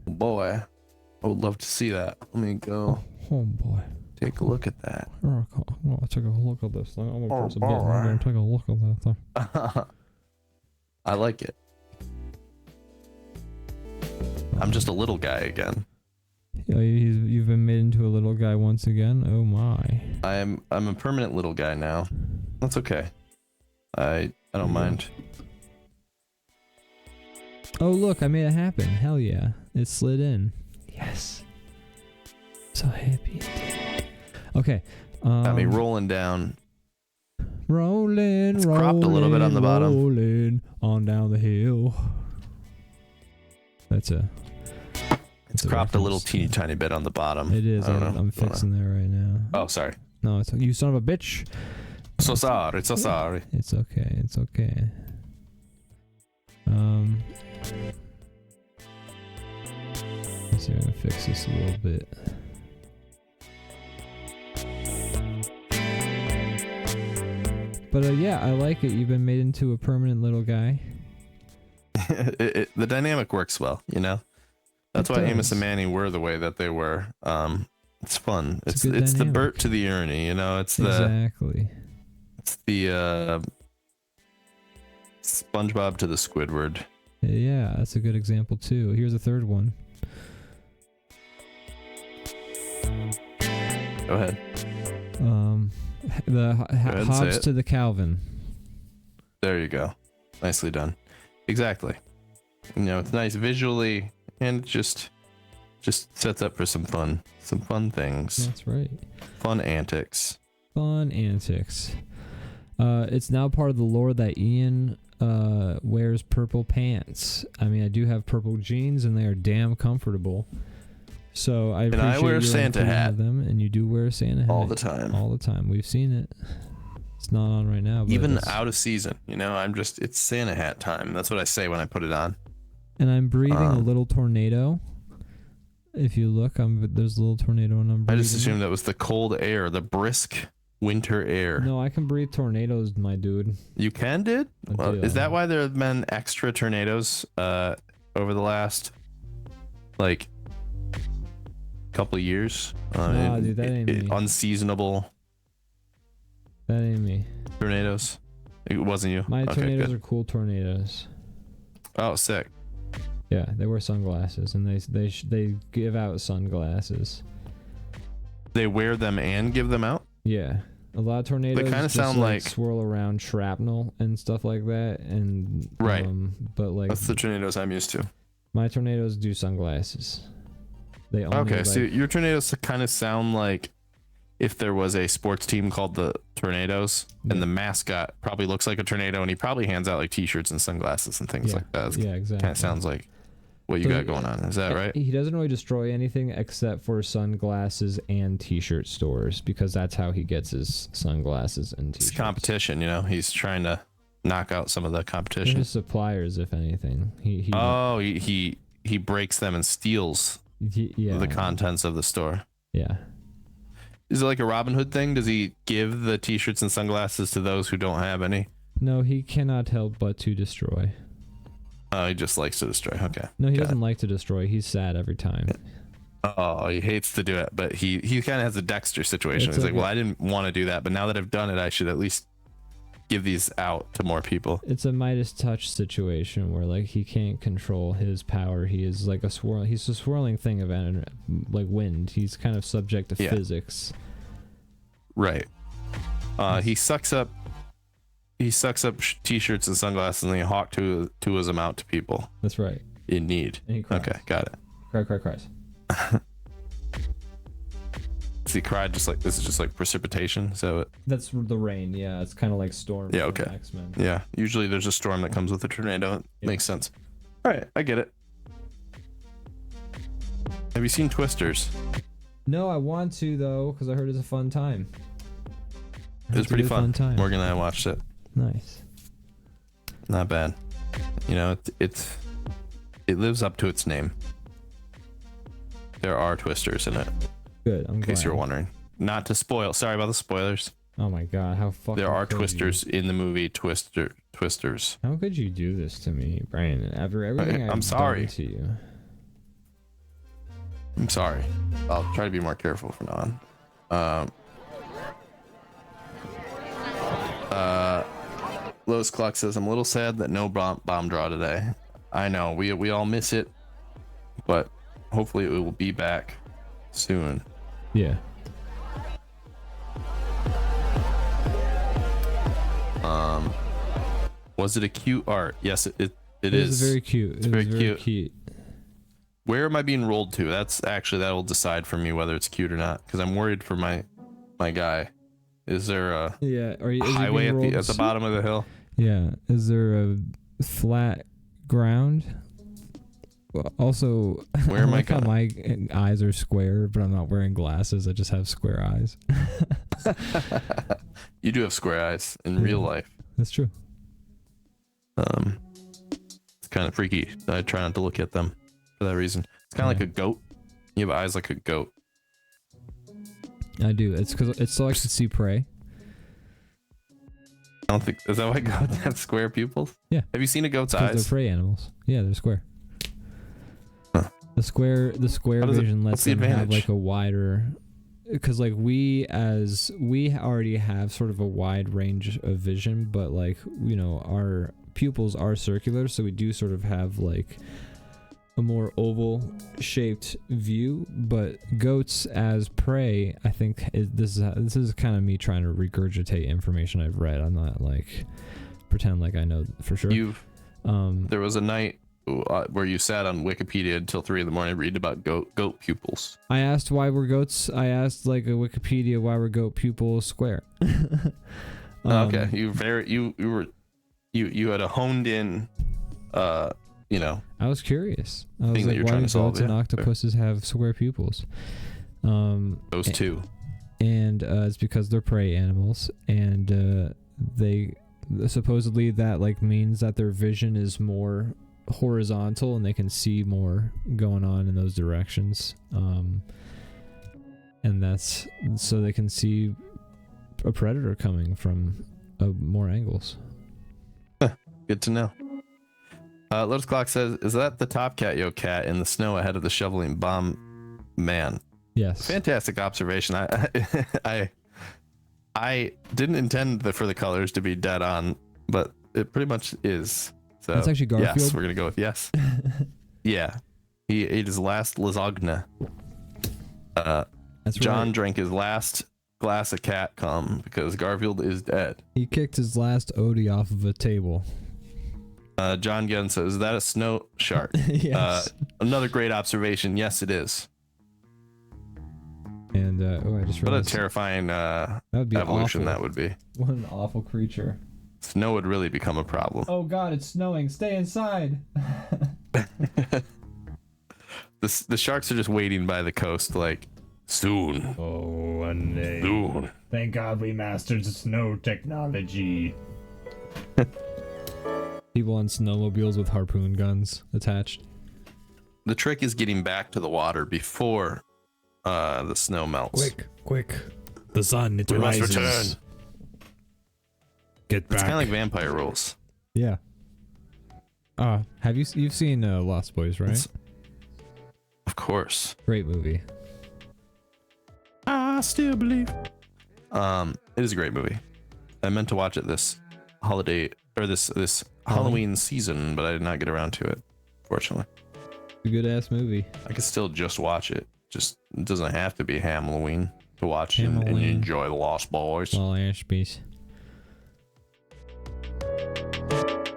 Boy, I would love to see that. Let me go.
Oh boy.
Take a look at that.
I'll take a look at this thing. I'm gonna press a button. I'm gonna take a look at that thing.
I like it. I'm just a little guy again.
Yeah, you've been made into a little guy once again. Oh my.
I'm a permanent little guy now. That's okay. I don't mind.
Oh look, I made it happen. Hell yeah. It slid in. Yes. So happy. Okay.
Got me rolling down.
Rolling,
it's cropped a little bit on the bottom.
Rolling on down the hill.
It's cropped a little teeny tiny bit on the bottom.
It is. I'm fixing that right now.
Oh, sorry.
No, it's you son of a bitch.
So sorry. So sorry.
It's okay. It's okay. Let's see if I can fix this a little bit. But yeah, I like it. You've been made into a permanent little guy.
The dynamic works well, you know. That's why Amos and Manny were the way that they were. It's fun. It's the Bert to the Ernie, you know. It's the SpongeBob to the Squidward.
Yeah, that's a good example too. Here's a third one.
Go ahead.
The Hobbs to the Calvin.
There you go. Nicely done. Exactly. You know, it's nice visually, and it just sets up for some fun things.
That's right.
Fun antics.
It's now part of the lore that Ian wears purple pants. I mean, I do have purple jeans, and they are damn comfortable. So I appreciate
I wear a Santa hat.
Them, and you do wear a Santa hat
all the time.
All the time. We've seen it. It's not on right now. But
even out of season, you know, it's Santa hat time. That's what I say when I put it on.
And I'm breathing a little tornado. If you look, there's a little tornado, and I'm breathing.
I just assumed that was the cold air, the brisk winter air.
No, I can breathe tornadoes, my dude.
You can, dude? Well, is that why there have been extra tornadoes over the last couple of years?
Nah, dude, that ain't me.
Unseasonable.
That ain't me.
Tornadoes. It wasn't you.
My tornadoes are cool tornadoes.
Oh, sick.
Yeah, they wear sunglasses, and they give out sunglasses.
They wear them and give them out?
Yeah. A lot of tornadoes
they kind of sound like
swirl around shrapnel and stuff like that, and
right.
But like
that's the tornadoes I'm used to.
My tornadoes do sunglasses. They only
okay. So your tornadoes kind of sound like if there was a sports team called the Tornadoes, and the mascot probably looks like a tornado, and he probably hands out like T-shirts and sunglasses and things like that.
Yeah, exactly.
Kind of sounds like what you got going on. Is that right?
He doesn't really destroy anything except for sunglasses and T-shirt stores, because that's how he gets his sunglasses and T-shirts.
It's competition, you know. He's trying to knock out some of the competition.
His suppliers, if anything.
He breaks them and steals the contents of the store.
Yeah.
Is it like a Robin Hood thing? Does he give the T-shirts and sunglasses to those who don't have any?
No, he cannot help but to destroy.
He just likes to destroy. Okay.
No, he doesn't like to destroy. He's sad every time.
Oh, he hates to do it, but he kind of has a Dexter situation. He's like, well, I didn't want to do that, but now that I've done it, I should at least give these out to more people.
It's a Midas touch situation where like he can't control his power. He is like he's a swirling thing of energy, like wind. He's kind of subject to physics.
Right. He sucks up T-shirts and sunglasses, and he hawk tours them out to people.
That's right.
In need.
And he cries.
Okay, got it.
Cries.
Does he cry just like this? Is just like precipitation? So
that's the rain. Yeah, it's kind of like storm.
Yeah. Okay.
X-Men.
Yeah. Usually there's a storm that comes with a tornado. It makes sense. All right, I get it. Have you seen Twisters?
No, I want to though, because I heard it's a fun time.
It was pretty fun.
Time.
Morgan and I watched it.
Nice.
Not bad. You know, it lives up to its name. There are twisters in it.
Good.
In case you're wondering. Not to spoil. Sorry about the spoilers.
Oh my god, how fucking
there are twisters in the movie Twisters.
How could you do this to me, Brandon? After everything I've done to you.
I'm sorry. I'll try to be more careful from now on. Lois Clock says, I'm a little sad that no bomb draw today. I know, we all miss it, but hopefully it will be back soon.
Yeah.
Was it a cute art? Yes, it
is.
It's
very cute. It's very cute.
Where am I being rolled to? That'll decide for me whether it's cute or not, because I'm worried for my guy. Is there a highway at the bottom of the hill?
Yeah. Is there a flat ground? Well, also,
where am I
like how my eyes are square, but I'm not wearing glasses. I just have square eyes.
You do have square eyes in real life.
That's true.
It's kind of freaky. I try not to look at them for that reason. It's kind of like a goat. You have eyes like a goat.
I do. It's because it selects to see prey.
I don't think, is that why goats have square pupils?
Yeah.
Have you seen a goat's
Because
eyes?
they're prey animals. Yeah, they're square.
Huh.
The square vision lets them have like a wider, because like we already have sort of a wide range of vision, but like, you know, our pupils are circular, so we do sort of have like a more oval shaped view. But goats as prey, I think this is kind of me trying to regurgitate information I've read. I'm not like pretend like I know for sure.
There was a night where you sat on Wikipedia until 3 a.m. reading about goat pupils.
I asked why were goats. I asked like a Wikipedia why were goat pupils square.
Okay, you had a honed in, you know.
I was curious. I was
thing that
like,
you're
why
trying
do
to solve,
goats and
yeah.
octopuses have square pupils?
Those two.
And it's because they're prey animals, and they supposedly that like means that their vision is more horizontal and they can see more going on in those directions. And that's so they can see a predator coming from more angles.
Good to know. Lotus Clock says, "Is that the Top Cat Yo cat in the snow ahead of the shoveling bomb man?"
Yes.
Fantastic observation. I didn't intend for the colors to be dead on, but it pretty much is. So
That's actually Garfield.
Yes, we're gonna go with yes. Yeah, he ate his last lasagna.
That's
John
right.
drank his last glass of cat cum because Garfield is dead.
He kicked his last Odie off of a table.
John Gunn says, "Is that a snow shark?"
Yes.
Another great observation. Yes, it is.
And I just
What a
realized
terrifying
that would be
evolution
awful.
that would be.
What an awful creature.
Snow would really become a problem.
Oh God, it's snowing. Stay inside.
The sharks are just waiting by the coast, like, soon.
Oh, one day.
Soon.
Thank God we mastered snow technology.
People on snowmobiles with harpoon guns attached.
The trick is getting back to the water before the snow melts.
Quick. The sun, it
We must
rises.
return.
Get
It's
back.
kind of like vampire rules.
Yeah. Have you've seen Lost Boys, right?
Of course.
Great movie.
I still believe. It is a great movie. I meant to watch it this holiday or this Halloween season, but I did not get around to it, fortunately.
A good ass movie.
I could still just watch it. Just it doesn't have to be Halloween to watch and
Halloween.
enjoy the Lost Boys.
Well, Ashby's.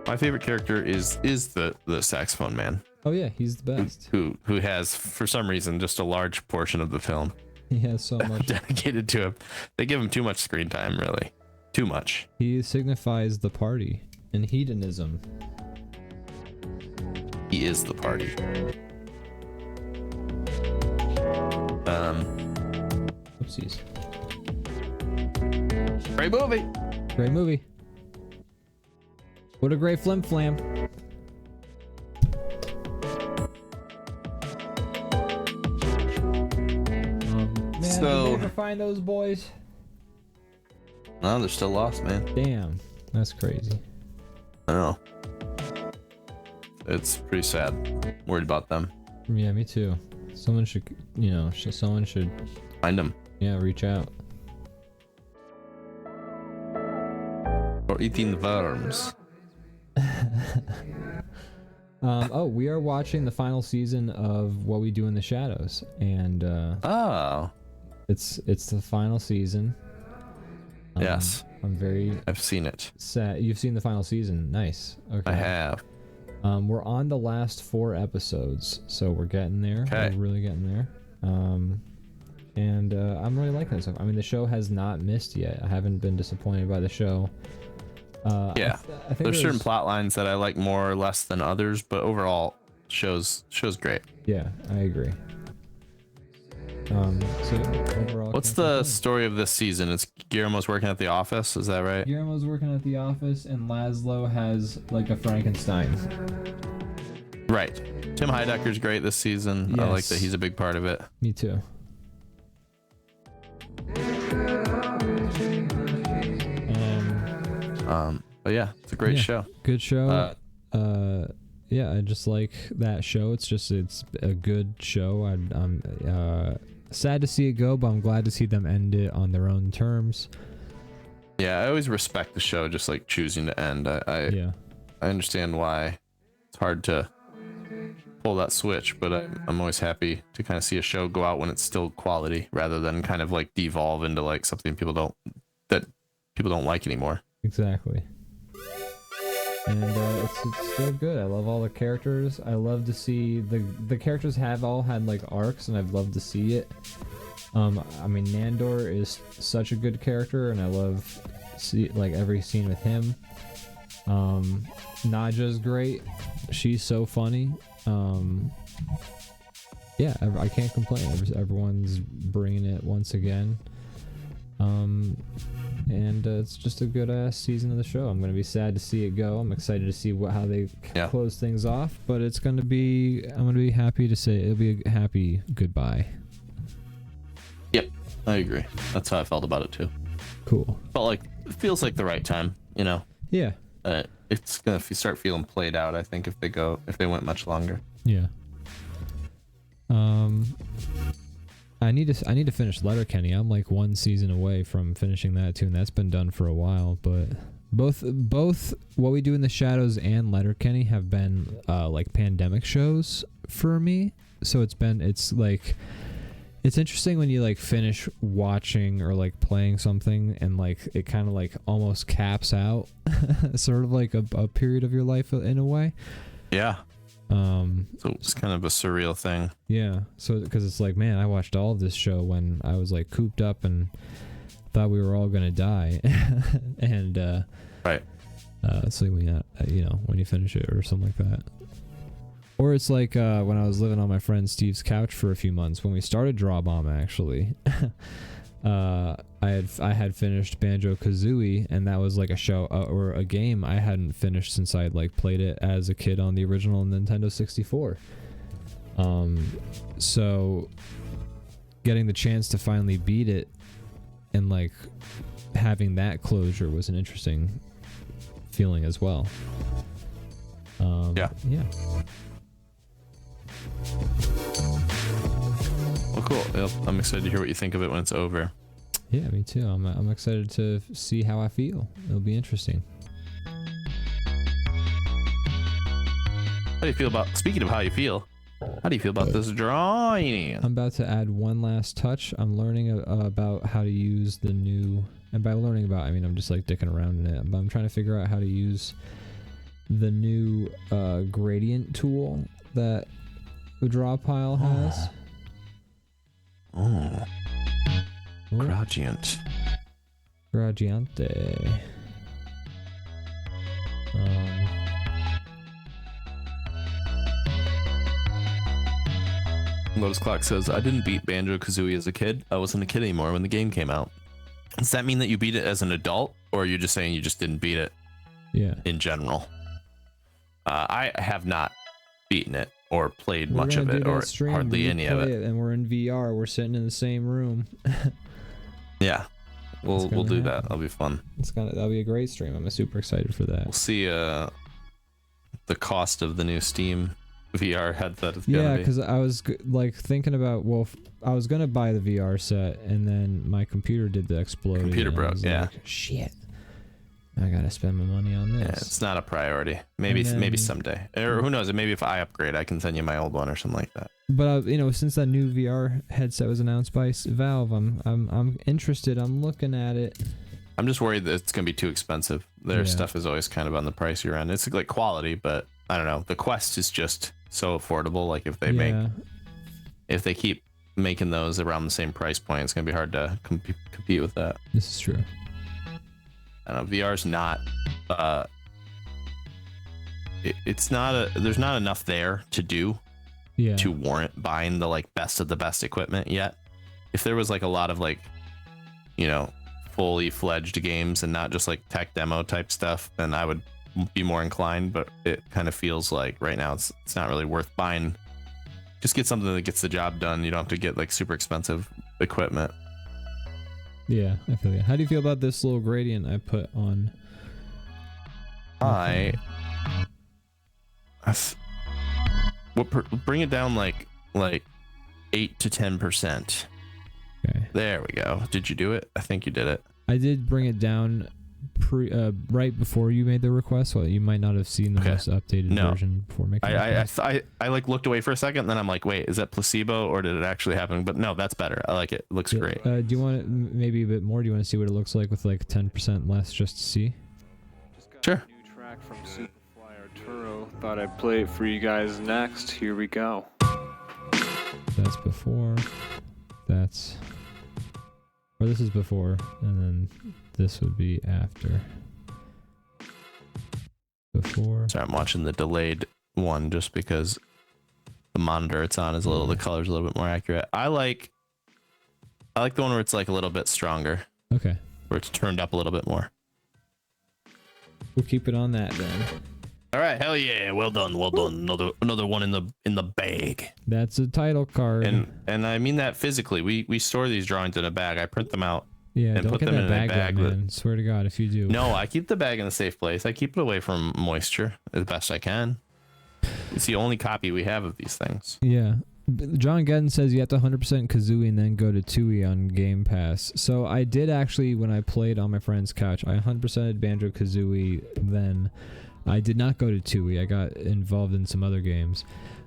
My favorite character is the saxophone man,
Oh yeah, he's the best.
who has for some reason just a large portion of the film
He has so much.
dedicated to him. They give him too much screen time, really. Too much.
He signifies the party and hedonism.
He is the party.
Oopsies.
Great movie.
Great movie. What a great flim flam. Man,
So-
did you ever find those boys?
No, they're still lost, man.
Damn, that's crazy.
I know. It's pretty sad. Worried about them.
Yeah, me too. Someone should, someone should,
Find them.
reach out.
Or eating the worms.
We are watching the final season of What We Do in the Shadows, and
Oh.
it's the final season.
Yes.
I'm very
I've seen it.
sad. You've seen the final season. Nice. Okay.
I have.
We're on the last 4 episodes, so we're getting there.
Okay.
We're really getting there. And I'm really liking this stuff. I mean, the show has not missed yet. I haven't been disappointed by the show.
Yeah.
I think
There's certain plot lines that I like more or less than others, but overall, show's great.
Yeah, I agree. So overall,
What's
can't
the
complain.
story of this season? It's Guillermo's working at the office. Is that right?
Guillermo's working at the office, and Laszlo has like a Frankenstein.
Right. Tim Heidecker's great this season. I like
Yes.
that he's a big part of it.
Me too.
But yeah, it's a great
Yeah.
show.
Good show. Yeah, I just like that show. It's a good show. I'm sad to see it go, but I'm glad to see them end it on their own terms.
Yeah, I always respect the show just like choosing to end. I understand why it's hard to pull that switch, but I'm always happy to kind of see a show go out when it's still quality rather than kind of like devolve into like something people don't like anymore.
Exactly. And it's still good. I love all the characters. I love to see the characters have all had like arcs, and I've loved to see it. I mean, Nandor is such a good character, and I love like every scene with him. Nadja's great. She's so funny. Yeah, I can't complain. Everyone's bringing it once again. And it's just a good ass season of the show. I'm gonna be sad to see it go. I'm excited to see how they close things off. But I'm gonna be happy to say it'll be a happy goodbye.
Yep, I agree. That's how I felt about it too.
Cool.
It feels like the right time, you know.
Yeah.
It's gonna start feeling played out. I think if they went much longer.
Yeah. I need to finish Letterkenny. I'm like one season away from finishing that too, and that's been done for a while. But both What We Do in the Shadows and Letterkenny have been like pandemic shows for me. So it's interesting when you like finish watching or like playing something and like it kind of like almost caps out sort of like a period of your life in a way.
Yeah. So it's kind of a surreal thing.
Yeah. So because it's like, man, I watched all of this show when I was like cooped up and thought we were all gonna die, and
right.
So when when you finish it or something like that. Or it's like when I was living on my friend Steve's couch for a few months when we started DrawBomb actually. I had finished Banjo-Kazooie, and that was like a show or a game I hadn't finished since I had like played it as a kid on the original Nintendo 64. So getting the chance to finally beat it and like having that closure was an interesting feeling as well. Yeah.
Well, cool. Yep. I'm excited to hear what you think of it when it's over.
Yeah, me too. I'm excited to see how I feel. It'll be interesting.
How do you feel about? Speaking of how you feel, how do you feel about this drawing?
I'm about to add one last touch. I'm learning about how to use the new, and by learning about, I mean I'm just like dicking around in it. But I'm trying to figure out how to use the new gradient tool that the DrawPile has.
Oh. Gradient.
Gradiente.
Lotus Clock says, I didn't beat Banjo-Kazooie as a kid. I wasn't a kid anymore when the game came out. Does that mean that you beat it as an adult, or are you just saying you just didn't beat it in general? I have not beaten it or played much of it or hardly any of it.
And we're in VR. We're sitting in the same room.
Yeah, we'll do that. That'll be fun.
That'll be a great stream. I'm super excited for that.
We'll see the cost of the new Steam VR headset is
yeah,
gonna be.
because I was like thinking about, I was gonna buy the VR set, and then my computer did the exploding.
Computer broke. Yeah.
Like, shit. I gotta spend my money on this.
Yeah, it's not a priority. Maybe someday, or who knows? Maybe if I upgrade, I can send you my old one or something like that.
But since that new VR headset was announced by Valve, I'm interested. I'm looking at it.
I'm just worried that it's gonna be too expensive. Their stuff is always kind of on the pricier end. It's like quality, but I don't know. The Quest is just so affordable. Like if they keep making those around the same price point, it's gonna be hard to compete with that.
This is true.
I don't know. VR's not. It's not there's not enough there to do.
Yeah.
To warrant buying the like best of the best equipment yet. if there was like a lot of like, you know, fully fledged games and not just like tech demo type stuff, then I would be more inclined. But it kind of feels like right now it's not really worth buying. Just get something that gets the job done. You don't have to get like super expensive equipment.
Yeah, I feel you. How do you feel about this little gradient I put on?
Bring it down like 8 to 10%.
Okay.
There we go. Did you do it? I think you did it.
I did bring it down right before you made the request, so you might not have seen the most updated version before making
I like looked away for a second, and then I'm like, wait, is that placebo or did it actually happen? But no, that's better. I like it. It looks great.
Do you want it maybe a bit more? Do you want to see what it looks like with like 10% less just to see?
Sure.
New track from Superfly Arturo. Thought I'd play it for you guys next. Here we go.
That's before. Or this is before, and then this would be after. Before.
So I'm watching the delayed one just because the monitor it's on is a little, the color's a little bit more accurate. I like the one where it's like a little bit stronger.
Okay.
Where it's turned up a little bit more.
We'll keep it on that then.
All right, hell yeah, well done. Another one in the bag.
That's a title card.
And I mean that physically. We store these drawings in a bag. I print them out.
Yeah,
and
don't
put
get
them
that
in
bag
a bag.
wet, man. Swear to God, if you do.
No, I keep the bag in a safe place. I keep it away from moisture as best I can. It's the only copy we have of these things.
Yeah. John Gedden says you have to 100% Kazooie and then go to Tui on Game Pass. So I did actually, when I played on my friend's couch, I 100%ed Banjo-Kazooie then. I did not go to Tui. I got involved in some other games.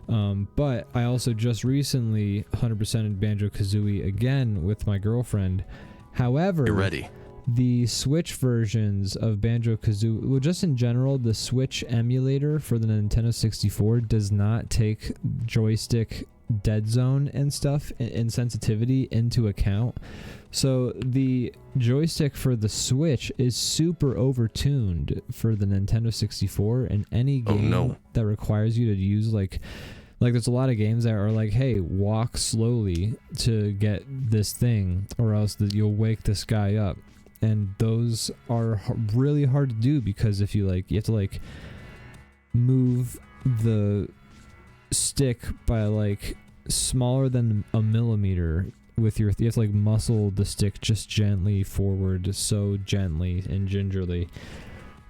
But I also just recently 100%ed Banjo-Kazooie again with my girlfriend. However,
you're ready.
The Switch versions of Banjo-Kazooie, well, just in general, the Switch emulator for the Nintendo 64 does not take joystick dead zone and stuff and sensitivity into account. So the joystick for the Switch is super overtuned for the Nintendo 64, and any game that requires you to use like there's a lot of games that are like, hey, walk slowly to get this thing or else you'll wake this guy up. And those are really hard to do because if you have to move the stick by smaller than a millimeter with you have to muscle the stick just gently forward, so gently and gingerly.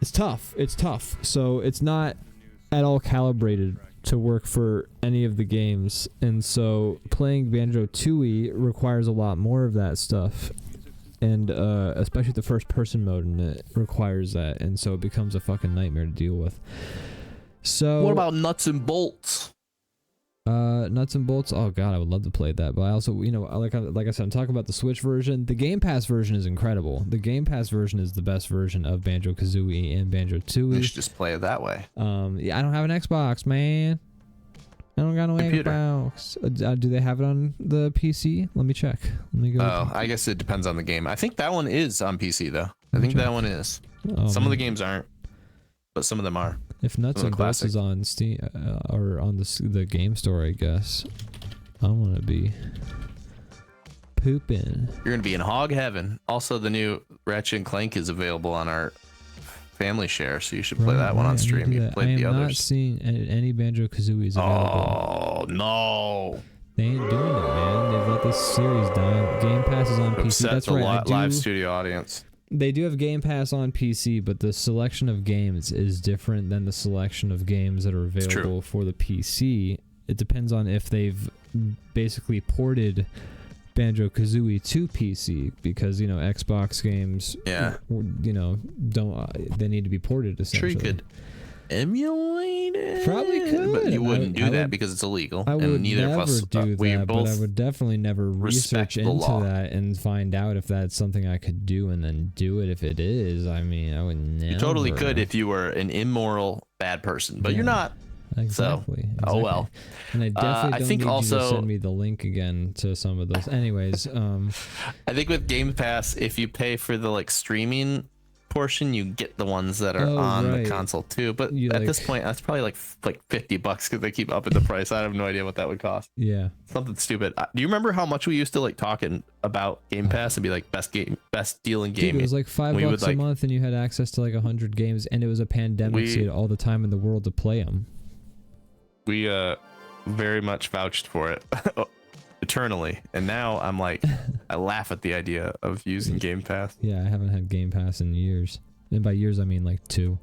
It's tough. So it's not at all calibrated to work for any of the games, and so playing Banjo-Tooie requires a lot more of that stuff. And especially the first person mode in it requires that, and so it becomes a fucking nightmare to deal with. So
what about Nuts and Bolts?
Nuts and Bolts, oh god, I would love to play that, but I also, like I said, I'm talking about the Switch version. The Game Pass version is incredible. The Game Pass version is the best version of Banjo-Kazooie and Banjo-Tooie.
You should just play it that way.
Yeah, I don't have an Xbox, man. I don't got no Xbox. Do they have it on the PC? Let me check. Let me go.
Oh, I guess it depends on the game. I think that one is on PC though. I think that one is. Some of the games aren't, but some of them are.
If Nuts and Bolts is on Steam or on the game store, I guess I'm gonna be pooping.
You're gonna be in hog heaven. Also, the new Ratchet and Clank is available on our family share, so you should play that one on stream. You played the others.
I'm not seeing any Banjo-Kazooies available.
Oh no!
They ain't doing it, man. They've let this series die. Game Pass is on PC. That's right.
Live studio audience.
They do have Game Pass on PC, but the selection of games is different than the selection of games that are available for the PC. It depends on if they've basically ported Banjo-Kazooie to PC, because Xbox games, don't they need to be ported essentially.
Sure, you could emulate it.
Probably could,
but you wouldn't do that because it's illegal.
I would
and neither
never
of us
do that, but I would definitely never research into that and find out if that's something I could do and then do it. If it is, I mean, I would never.
You totally could if you were an immoral bad person, but you're not.
Exactly.
Oh well.
And I definitely don't need
also,
you to send me the link again to some of those. Anyways,
I think with Game Pass, if you pay for the streaming portion, you get the ones that are on the console too. But at this point, that's probably like $50 because they keep upping the price. I have no idea what that would cost.
Yeah,
something stupid. Do you remember how much we used to like talking about Game Pass and be like best deal in gaming?
Dude, it was like $5 a month, and you had access to like 100 games, and it was a pandemic, so you had all the time in the world to play them. We
very much vouched for it. Eternally, and now I'm like, I laugh at the idea of using Game Pass.
Yeah, I haven't had Game Pass in years, and by years I mean like 2.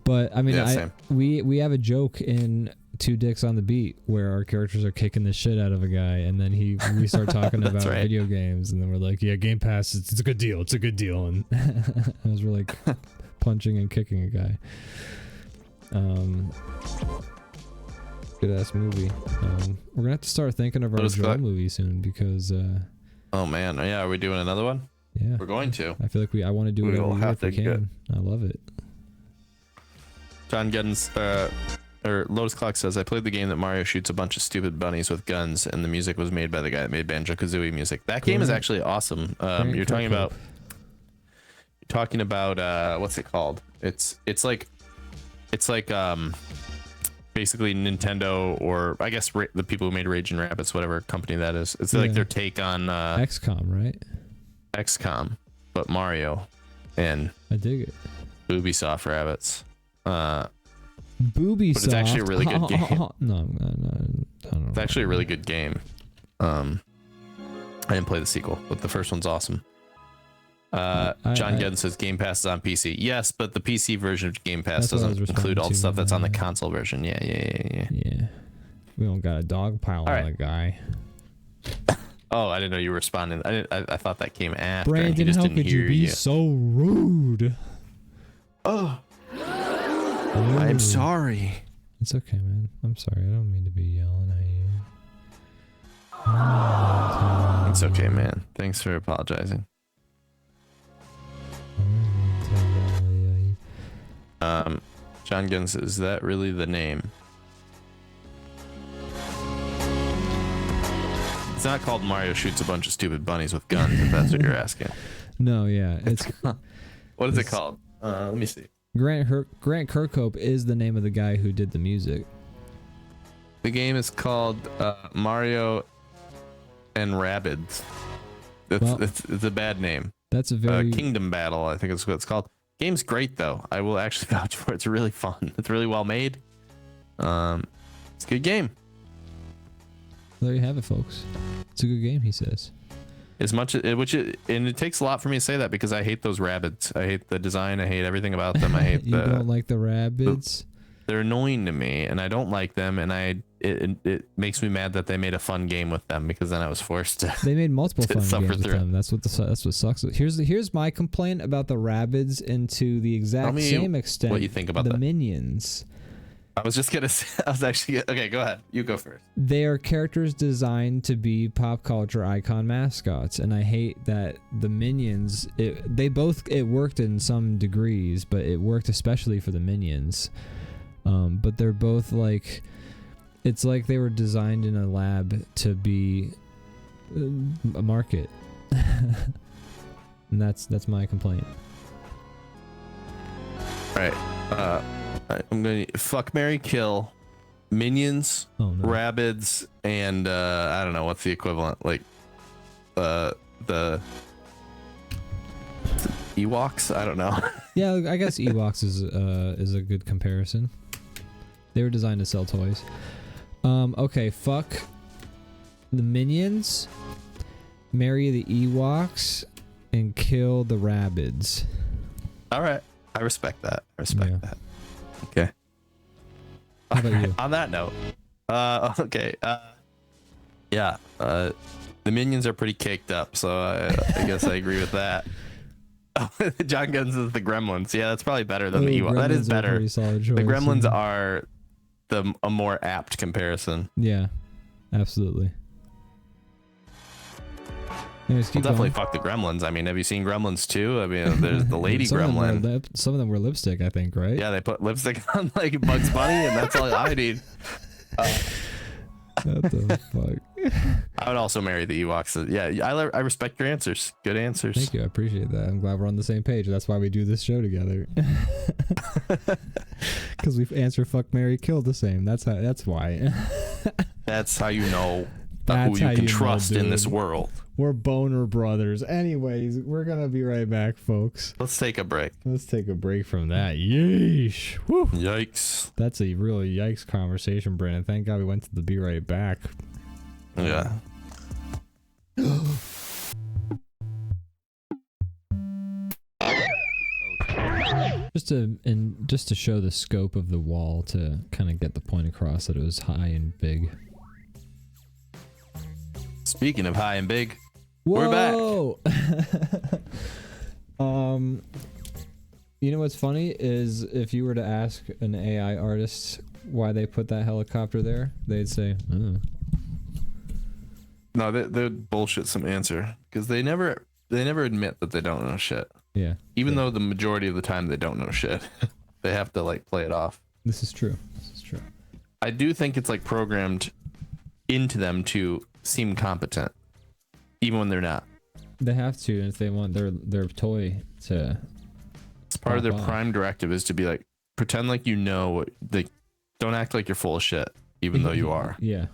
But I mean, we have a joke in Two Dicks on the Beat where our characters are kicking the shit out of a guy, and then we start talking about video games, and then we're like, yeah, Game Pass, it's a good deal, and as we're like punching and kicking a guy. Good ass movie. We're gonna have to start thinking of our Joel movie soon because.
Oh man, yeah, are we doing another one?
Yeah,
we're going to.
I feel like I want to do whatever we can. I love it.
John Giddens, or Lotus Clock says, I played the game that Mario shoots a bunch of stupid bunnies with guns, and the music was made by the guy that made Banjo-Kazooie music. That game is actually awesome. You're talking about what's it called? It's like basically Nintendo, or I guess the people who made Raging Rabbits, whatever company that is. It's like their take on
XCOM, right?
XCOM, but Mario, and
I dig it.
Ubisoft Rabbits.
Booby
but it's actually a really good game.
No, I don't know.
It's actually a really good game. I didn't play the sequel, but the first one's awesome. John Gedden says Game Pass is on PC. Yes, but the PC version of Game Pass doesn't include all the stuff that's on the console version. Yeah.
We don't got a dog pile on the guy.
Oh, I didn't know you were responding. I thought that came after.
Brandon, how could you be so rude?
Oh, I'm sorry.
It's okay, man. I'm sorry. I don't mean to be yelling at you.
It's okay, man. Thanks for apologizing. John Guns, is that really the name? It's not called Mario Shoots a Bunch of Stupid Bunnies with Guns, if that's what you're asking.
No, yeah.
What is it called? Let me see.
Grant Kirkhope is the name of the guy who did the music.
The game is called Mario and Rabbids. It's a bad name.
That's a very
Kingdom Battle, I think is what it's called. Game's great though. I will actually vouch for it. It's really fun. It's really well made. It's a good game.
There you have it, folks. It's a good game, he says.
As much as and it takes a lot for me to say that because I hate those rabbits. I hate the design. I hate everything about them. I hate
you don't like the rabbits?
They're annoying to me, and I don't like them. And it makes me mad that they made a fun game with them because then I was forced to.
They made multiple fun games with them. That's what sucks. Here's my complaint about the rabbits, and to the exact same extent.
What you think about
the minions?
I was just gonna say. Okay. Go ahead. You go first.
They are characters designed to be pop culture icon mascots, and I hate that the minions. It worked in some degrees, but it worked especially for the minions. But they're both like, it's like they were designed in a lab to be a market, and that's my complaint.
All right. I'm gonna fuck, marry, kill, minions, rabbids, and I don't know what's the equivalent, like the Ewoks. I don't know.
Yeah, I guess Ewoks is a good comparison. They were designed to sell toys. Okay, fuck the minions, marry the Ewoks, and kill the rabbids.
All right, I respect that. That. Okay.
How about you?
On that note, okay. Yeah. The minions are pretty caked up, so I guess I agree with that. John Guns is the Gremlins. Yeah, that's probably better than the Ewoks. That is better. The Gremlins are a more apt comparison.
Yeah, absolutely. Anyways,
we'll definitely fuck the Gremlins. I mean, have you seen Gremlins 2? I mean, there's the lady gremlin.
Some of them were lipstick, I think, right?
Yeah, they put lipstick on like Bugs Bunny, and that's all I need.
What the fuck?
I would also marry the Ewoks. Yeah, I respect your answers. Good answers.
Thank you. I appreciate that. I'm glad we're on the same page. That's why we do this show together. Because we answer fuck, marry, kill the same. That's why.
That's how you know
That's
who
how
you can
you know,
trust in this
dude.
world.
We're boner brothers. Anyways, we're gonna be right back, folks.
Let's take a break.
Let's take a break from that. Yeesh. Woo.
Yikes.
That's a really yikes conversation, Brandon. Thank God we went to the be right back.
Yeah.
Just to show the scope of the wall, to kind of get the point across that it was high and big.
Speaking of high and big,
Whoa!
we're back.
You know what's funny is if you were to ask an AI artist why they put that helicopter there, they'd say, "Oh."
No, they'd bullshit some answer because they never admit that they don't know shit.
Yeah.
Even though the majority of the time they don't know shit, they have to like play it off.
This is true. This is true.
I do think it's like programmed into them to seem competent, even when they're not.
They have to if they want their toy to.
It's part of their
pop off.
prime directive is to be like, pretend like you know what they don't act like you're full of shit, even though you are.
Yeah.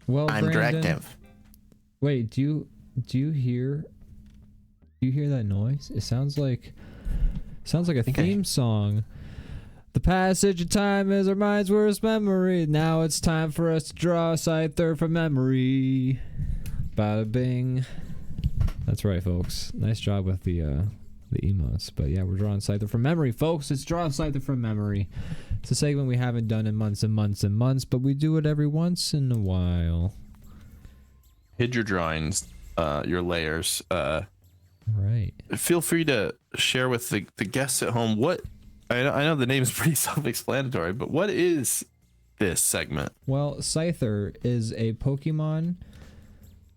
Well,
I'm
Brandon,
directive.
Wait, do you hear that noise? It sounds like a theme song. The passage of time is our mind's worst memory. Now it's time for us to draw Scyther from memory. Bada bing. That's right, folks. Nice job with the emotes. But yeah, we're drawing Scyther from memory, folks. It's Draw Scyther from Memory. It's a segment we haven't done in months and months and months, but we do it every once in a while.
Hid your drawings, your layers.
Right.
Feel free to share with the guests at home what I know the name is pretty self-explanatory, but what is this segment?
Well, Scyther is a Pokemon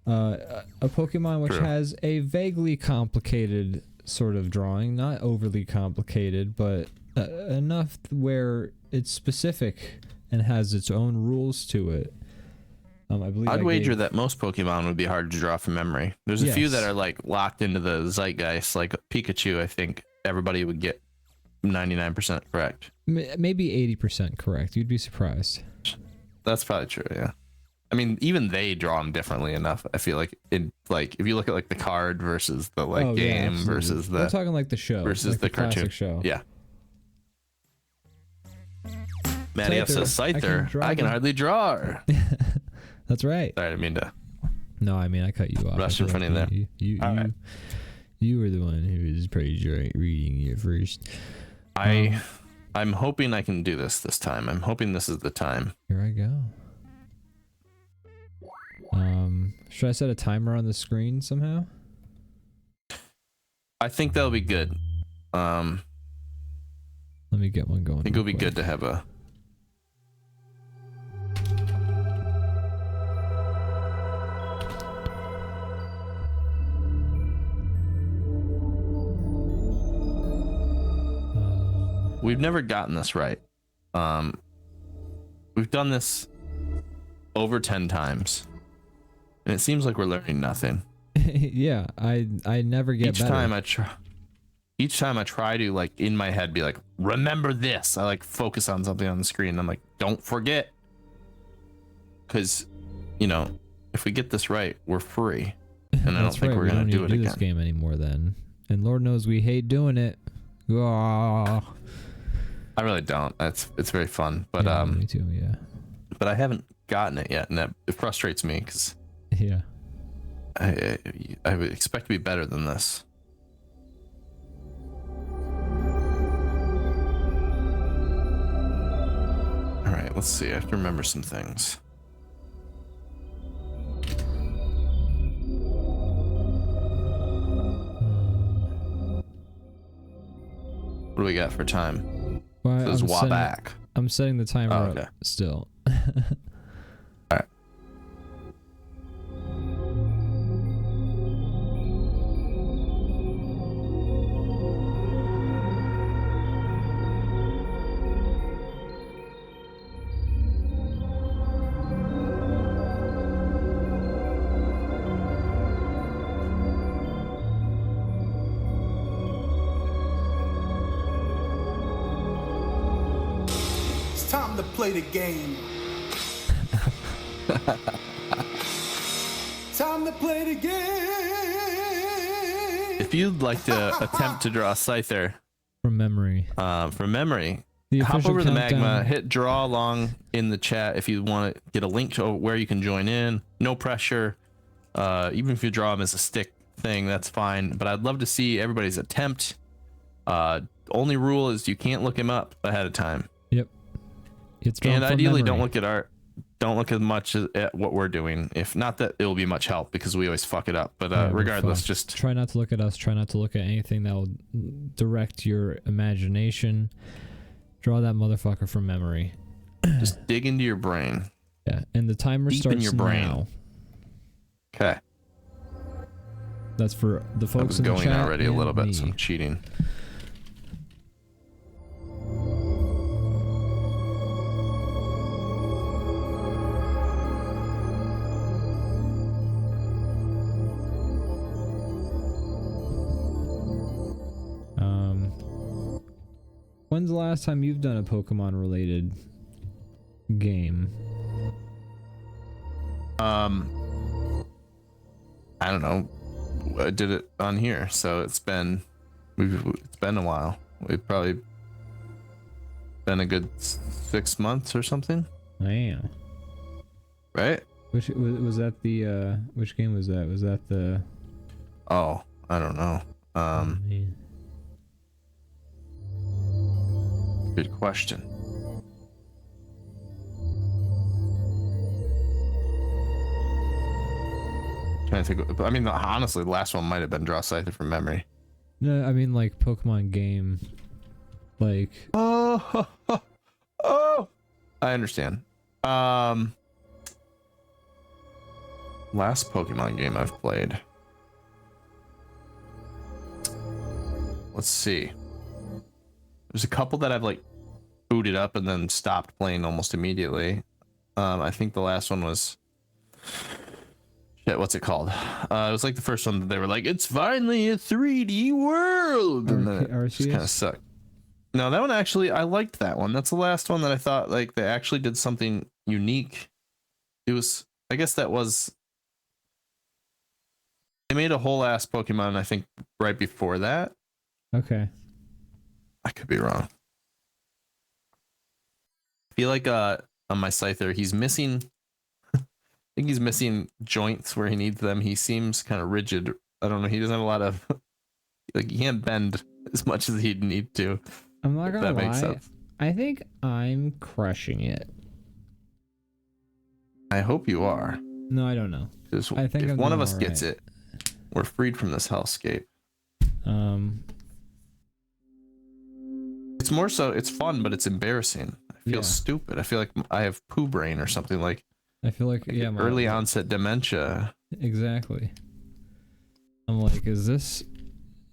which
True.
has a vaguely complicated sort of drawing, not overly complicated, but enough where it's specific and has its own rules to it. I believe
I'd wager that most Pokemon would be hard to draw from memory. There's a few that are like locked into the zeitgeist, like Pikachu. I think everybody would get 99% correct.
Maybe 80% correct. You'd be surprised.
That's probably true. Yeah. I mean, even they draw them differently enough. I feel like if you look at like the card versus the game
absolutely.
versus the
We're talking like the show
versus
like
the
classic
cartoon
show.
Yeah. Manny F says Scyther. I can hardly draw her.
That's right.
Sorry, I didn't mean to.
No, I mean I cut you off.
Rushed in front of you there. All right.
You were the one who was probably reading it first.
I'm hoping I can do this time. I'm hoping this is the time.
Here I go. Should I set a timer on the screen somehow?
I think that'll be good.
Let me get one going.
I think it'll be good to have a. We've never gotten this right. We've done this over 10 times, and it seems like we're learning nothing.
Yeah, I never get better.
Each time I try to like in my head be like, remember this. I like focus on something on the screen. And I'm like, don't forget, because if we get this right, we're free, and I don't think we're gonna do it again.
This game anymore then, and Lord knows we hate doing it. Oh.
I really don't. It's very fun, but
yeah, me too. Yeah.
But I haven't gotten it yet, and it frustrates me because
yeah,
I would expect to be better than this. All right, let's see. I have to remember some things. What do we got for time?
Well,
It says back.
I'm setting the timer
okay.
up still.
All right.
play the game. Time to play the game.
If you'd like to attempt to draw Scyther
From memory.
hop
The official
over the
countdown.
magma, hit draw along in the chat if you want to get a link to where you can join in. No pressure. Even if you draw him as a stick thing, that's fine. But I'd love to see everybody's attempt. Only rule is you can't look him up ahead of time.
Yep. It's drawn
And
from
ideally,
memory.
don't look at art. Don't look as much at what we're doing. If not that it'll be much help because we always fuck it up. But
Yeah, we're
regardless,
fucked.
just
try not to look at us. Try not to look at anything that will direct your imagination. Draw that motherfucker from memory.
just dig into your brain.
Yeah, and the timer
Deep in
starts
your brain.
now.
Okay.
That's for the
I
folks
was
in the
going
chat
already a
and
little bit,
me.
so I'm cheating.
When's the last time you've done a Pokemon related game?
I don't know. I did it on here, so it's been a while. We've probably been a good 6 months or something,
Damn.
right?
Which was that the which game was that? Was that the
Oh, I don't know.
man.
Good question. Trying to think. I mean, honestly, the last one might have been Draw Scyther from memory.
No, I mean like Pokemon game. Like
Oh, I understand. Last Pokemon game I've played. Let's see. There's a couple that I've like booted up and then stopped playing almost immediately. I think the last one was shit, what's it called? It was like the first one that they were like, it's finally a 3D world, and then it just kind of sucked. No, that one actually, I liked that one. That's the last one that I thought like they actually did something unique. It was, I guess that was, they made a whole ass Pokemon, I think, right before that.
okay.
I could be wrong. I feel like on my Scyther, he's missing, I think he's missing joints where he needs them. He seems kind of rigid. I don't know. He doesn't have a lot of, like, he can't bend as much as he'd need to.
I'm not gonna
That makes
lie.
sense.
I think I'm crushing it.
I hope you are.
No, I don't know.
Just,
I think
if
I'm
one of
doing
us
all
gets
right.
it, we're freed from this hellscape. It's more so, it's fun, but it's embarrassing. I feel
Yeah.
stupid. I feel like I have poo brain or something, like
I feel like yeah,
early onset dementia.
Exactly. I'm like, is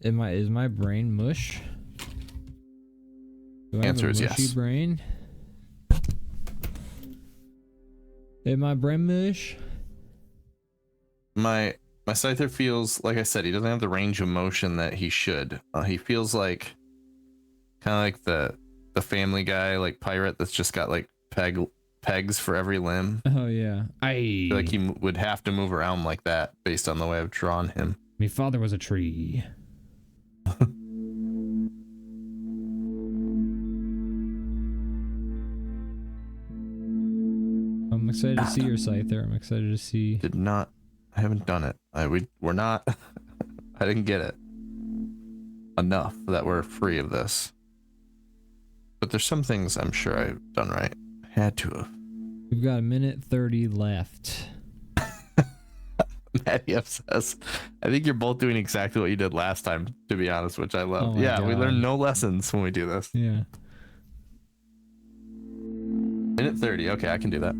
my brain mush? Do I have
Answer
a
is
mushy
yes.
brain? Is my brain mush?
My Scyther feels, like I said, he doesn't have the range of motion that he should. He feels like kind of like the Family Guy, like pirate that's just got like pegs for every limb.
Oh yeah. I
feel like he would have to move around like that based on the way I've drawn him.
My father was a tree. I'm excited to see your Scyther. I'm excited to see.
I haven't done it. We're not. I didn't get it enough that we're free of this. But there's some things I'm sure I've done right. I had to have.
We've got 1:30 left.
Matty F says, I think you're both doing exactly what you did last time, to be honest, which I love.
Oh my
Yeah, we
God.
learn no lessons when we do this.
Yeah.
1:30. Okay, I can do that.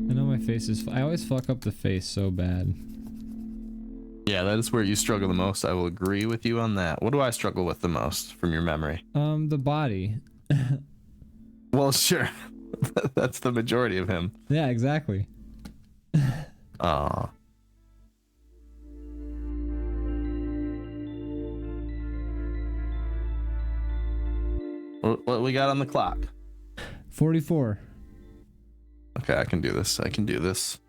I know my face is. I always fuck up the face so bad.
Yeah, that is where you struggle the most. I will agree with you on that. What do I struggle with the most from your memory?
The body.
Well, sure. That's the majority of him.
Yeah, exactly.
What we got on the clock?
44.
Okay, I can do this. I can do this.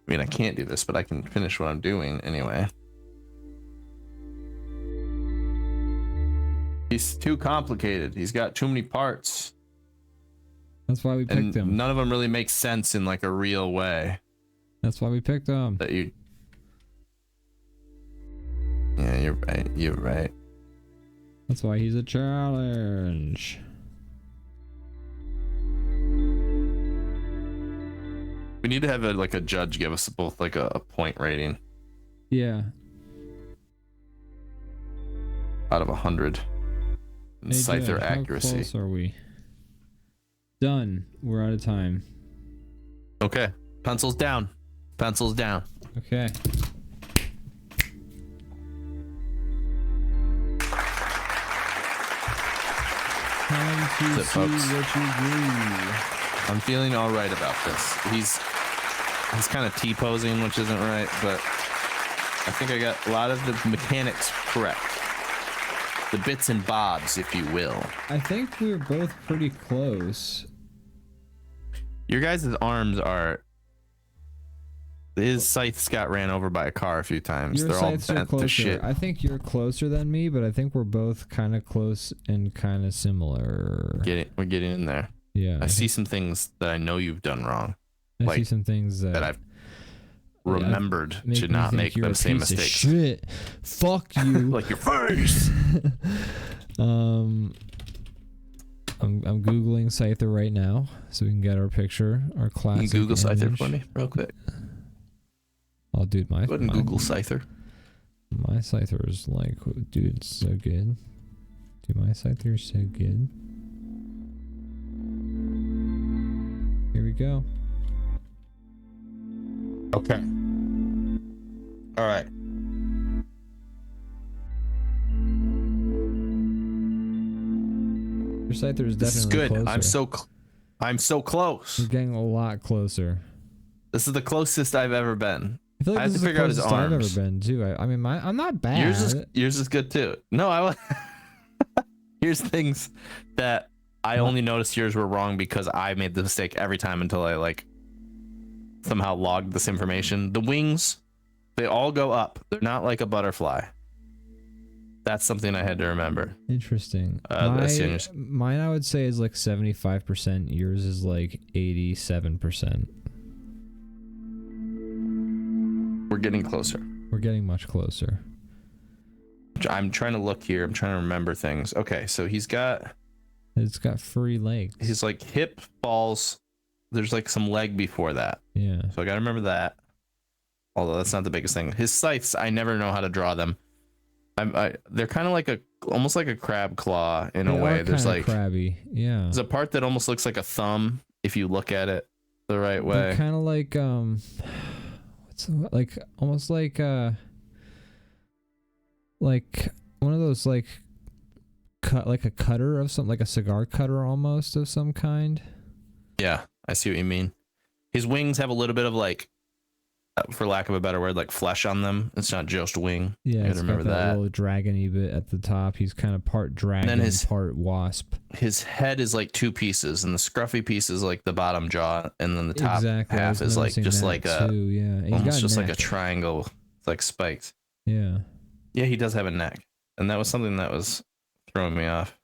I mean, I can't do this, but I can finish what I'm doing anyway. He's too complicated. He's got too many parts.
That's why we picked him.
None of them really make sense in like a real way.
That's why we picked him.
That you. Yeah, you're right. You're right.
That's why he's a challenge.
We need to have a judge give us both like a point rating.
Yeah.
Out of 100.
Hey,
Scyther
Judge,
accuracy.
How close are we? Done. We're out of time.
Okay. Pencils down. Pencils down.
Okay. Time to
That's it,
see
folks.
what you do.
I'm feeling all right about this. He's kind of T-posing, which isn't right, but I think I got a lot of the mechanics correct. The bits and bobs, if you will.
I think we're both pretty close.
Your guys' arms are... His scythes got ran over by a car a few times.
Your
They're all
scythes are
bent to
closer.
shit.
I think you're closer than me, but I think we're both kind of close and kind of similar.
We're getting in there.
Yeah.
I see some things that I know you've done wrong.
I see some things
that I've remembered to not make them same mistakes.
Shit. Fuck you.
Like your face.
I'm googling Scyther right now so we can get our picture, our classic.
Can you Google Scyther
image.
for me, real quick?
Oh, dude,
Go ahead and Google Scyther.
My Scyther is like, dude, it's so good. Dude, my Scyther is so good. Here we go.
Okay. All right.
Your Scyther is definitely
This is good.
closer.
I'm so close.
You're getting a lot closer.
This is the closest I've ever been.
I feel like
I have
this
to
is the
figure out his
closest I've ever
arms.
been too. I mean, I'm not bad.
Yours is good too. No, here's things that I only noticed yours were wrong because I made the mistake every time until I like somehow logged this information. The wings, they all go up. They're not like a butterfly. That's something I had to remember.
Interesting. Mine, I would say, is like 75%. Yours is like 87%.
We're getting closer.
We're getting much closer.
I'm trying to look here. I'm trying to remember things. Okay, so it's got
free legs.
He's like hip, balls. There's like some leg before that.
Yeah.
So I gotta remember that. Although that's not the biggest thing. His scythes, I never know how to draw them. They're kind of like almost like a crab claw in a way. There's like
crabby. Yeah.
There's a part that almost looks like a thumb if you look at it the right way.
They're kind of like like almost like one of those like a cutter of something, like a cigar cutter almost of some kind.
Yeah, I see what you mean. His wings have a little bit of like, for lack of a better word, like flesh on them. It's not just wing.
Yeah,
I
it's
remember
got that
that.
little dragony bit at the top. He's kind of part dragon, part wasp.
His head is like two pieces, and the scruffy piece is like the bottom jaw, and then the top half is like just like a almost just like a triangle. It's like spiked.
Yeah.
Yeah, he does have a neck, and that was something that was throwing me off.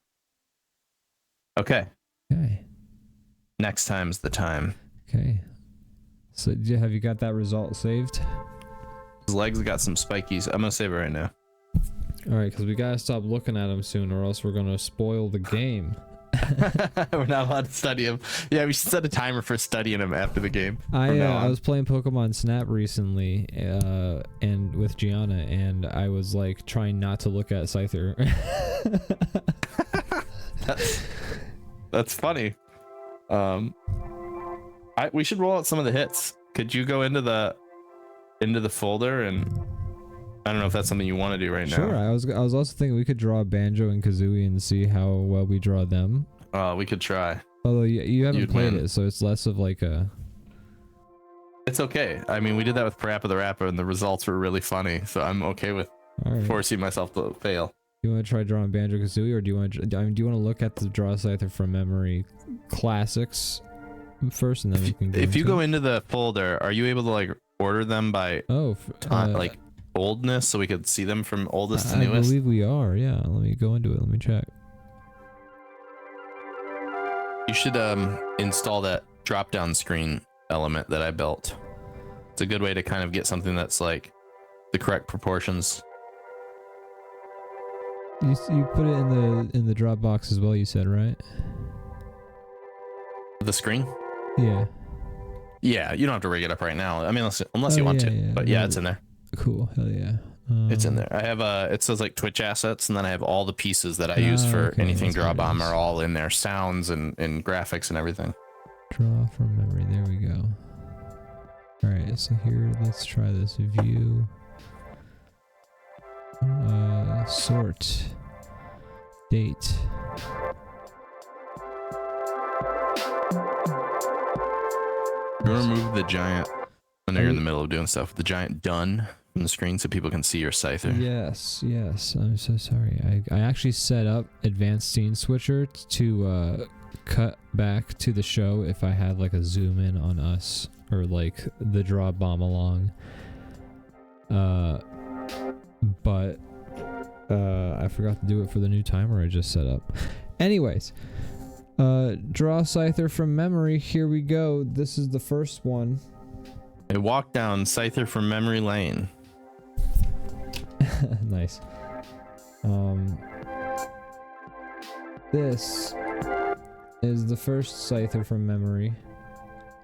Okay.
Okay.
Next time's the time.
Okay. So have you got that result saved?
His legs got some spikies. I'm gonna save it right now.
All right, because we gotta stop looking at him soon, or else we're gonna spoil the game.
We're not allowed to study him. Yeah, we should set a timer for studying him after the game.
I was playing Pokemon Snap recently, and with Gianna, and I was like trying not to look at Scyther.
That's funny. We should roll out some of the hits. Could you go into the folder, and I don't know if that's something you want to do right now.
Sure. I was also thinking we could draw Banjo and Kazooie and see how well we draw them.
We could try.
Although you haven't played
win.
it, so it's less of like a.
It's okay. I mean, we did that with Parappa the Rapper, and the results were really funny. So I'm okay with forcing myself to fail.
You want to try drawing Banjo-Kazooie, or do you want to? I mean, do you want to look at the Draw Scyther from Memory classics first, and then we can.
If you go into the folder, are you able to like order them by like oldness, so we could see them from oldest to newest?
I believe we are. Yeah. Let me go into it. Let me check.
You should install that drop-down screen element that I built. It's a good way to kind of get something that's like the correct proportions.
You put it in the Dropbox as well. You said, right?
The screen?
Yeah.
Yeah, you don't have to rig it up right now. I mean, unless you want to.
Yeah.
But yeah, it's in there.
Cool. Hell yeah.
It's in there. I have it says like Twitch assets, and then I have all the pieces that I use for anything DrawBomb are all in there. Sounds and graphics and everything.
Draw from memory. There we go. All right. So here, let's try this. View. Sort. Date.
You want to remove the giant when you're in the middle of doing stuff. The giant done from the screen so people can see your Scyther.
Yes. I'm so sorry. I actually set up advanced scene switcher to cut back to the show if I had like a zoom in on us or like the DrawBomb along. But I forgot to do it for the new timer I just set up. Anyways, draw Scyther from memory. Here we go. This is the first one.
I walk down Scyther from memory lane.
Nice. This is the first Scyther from memory.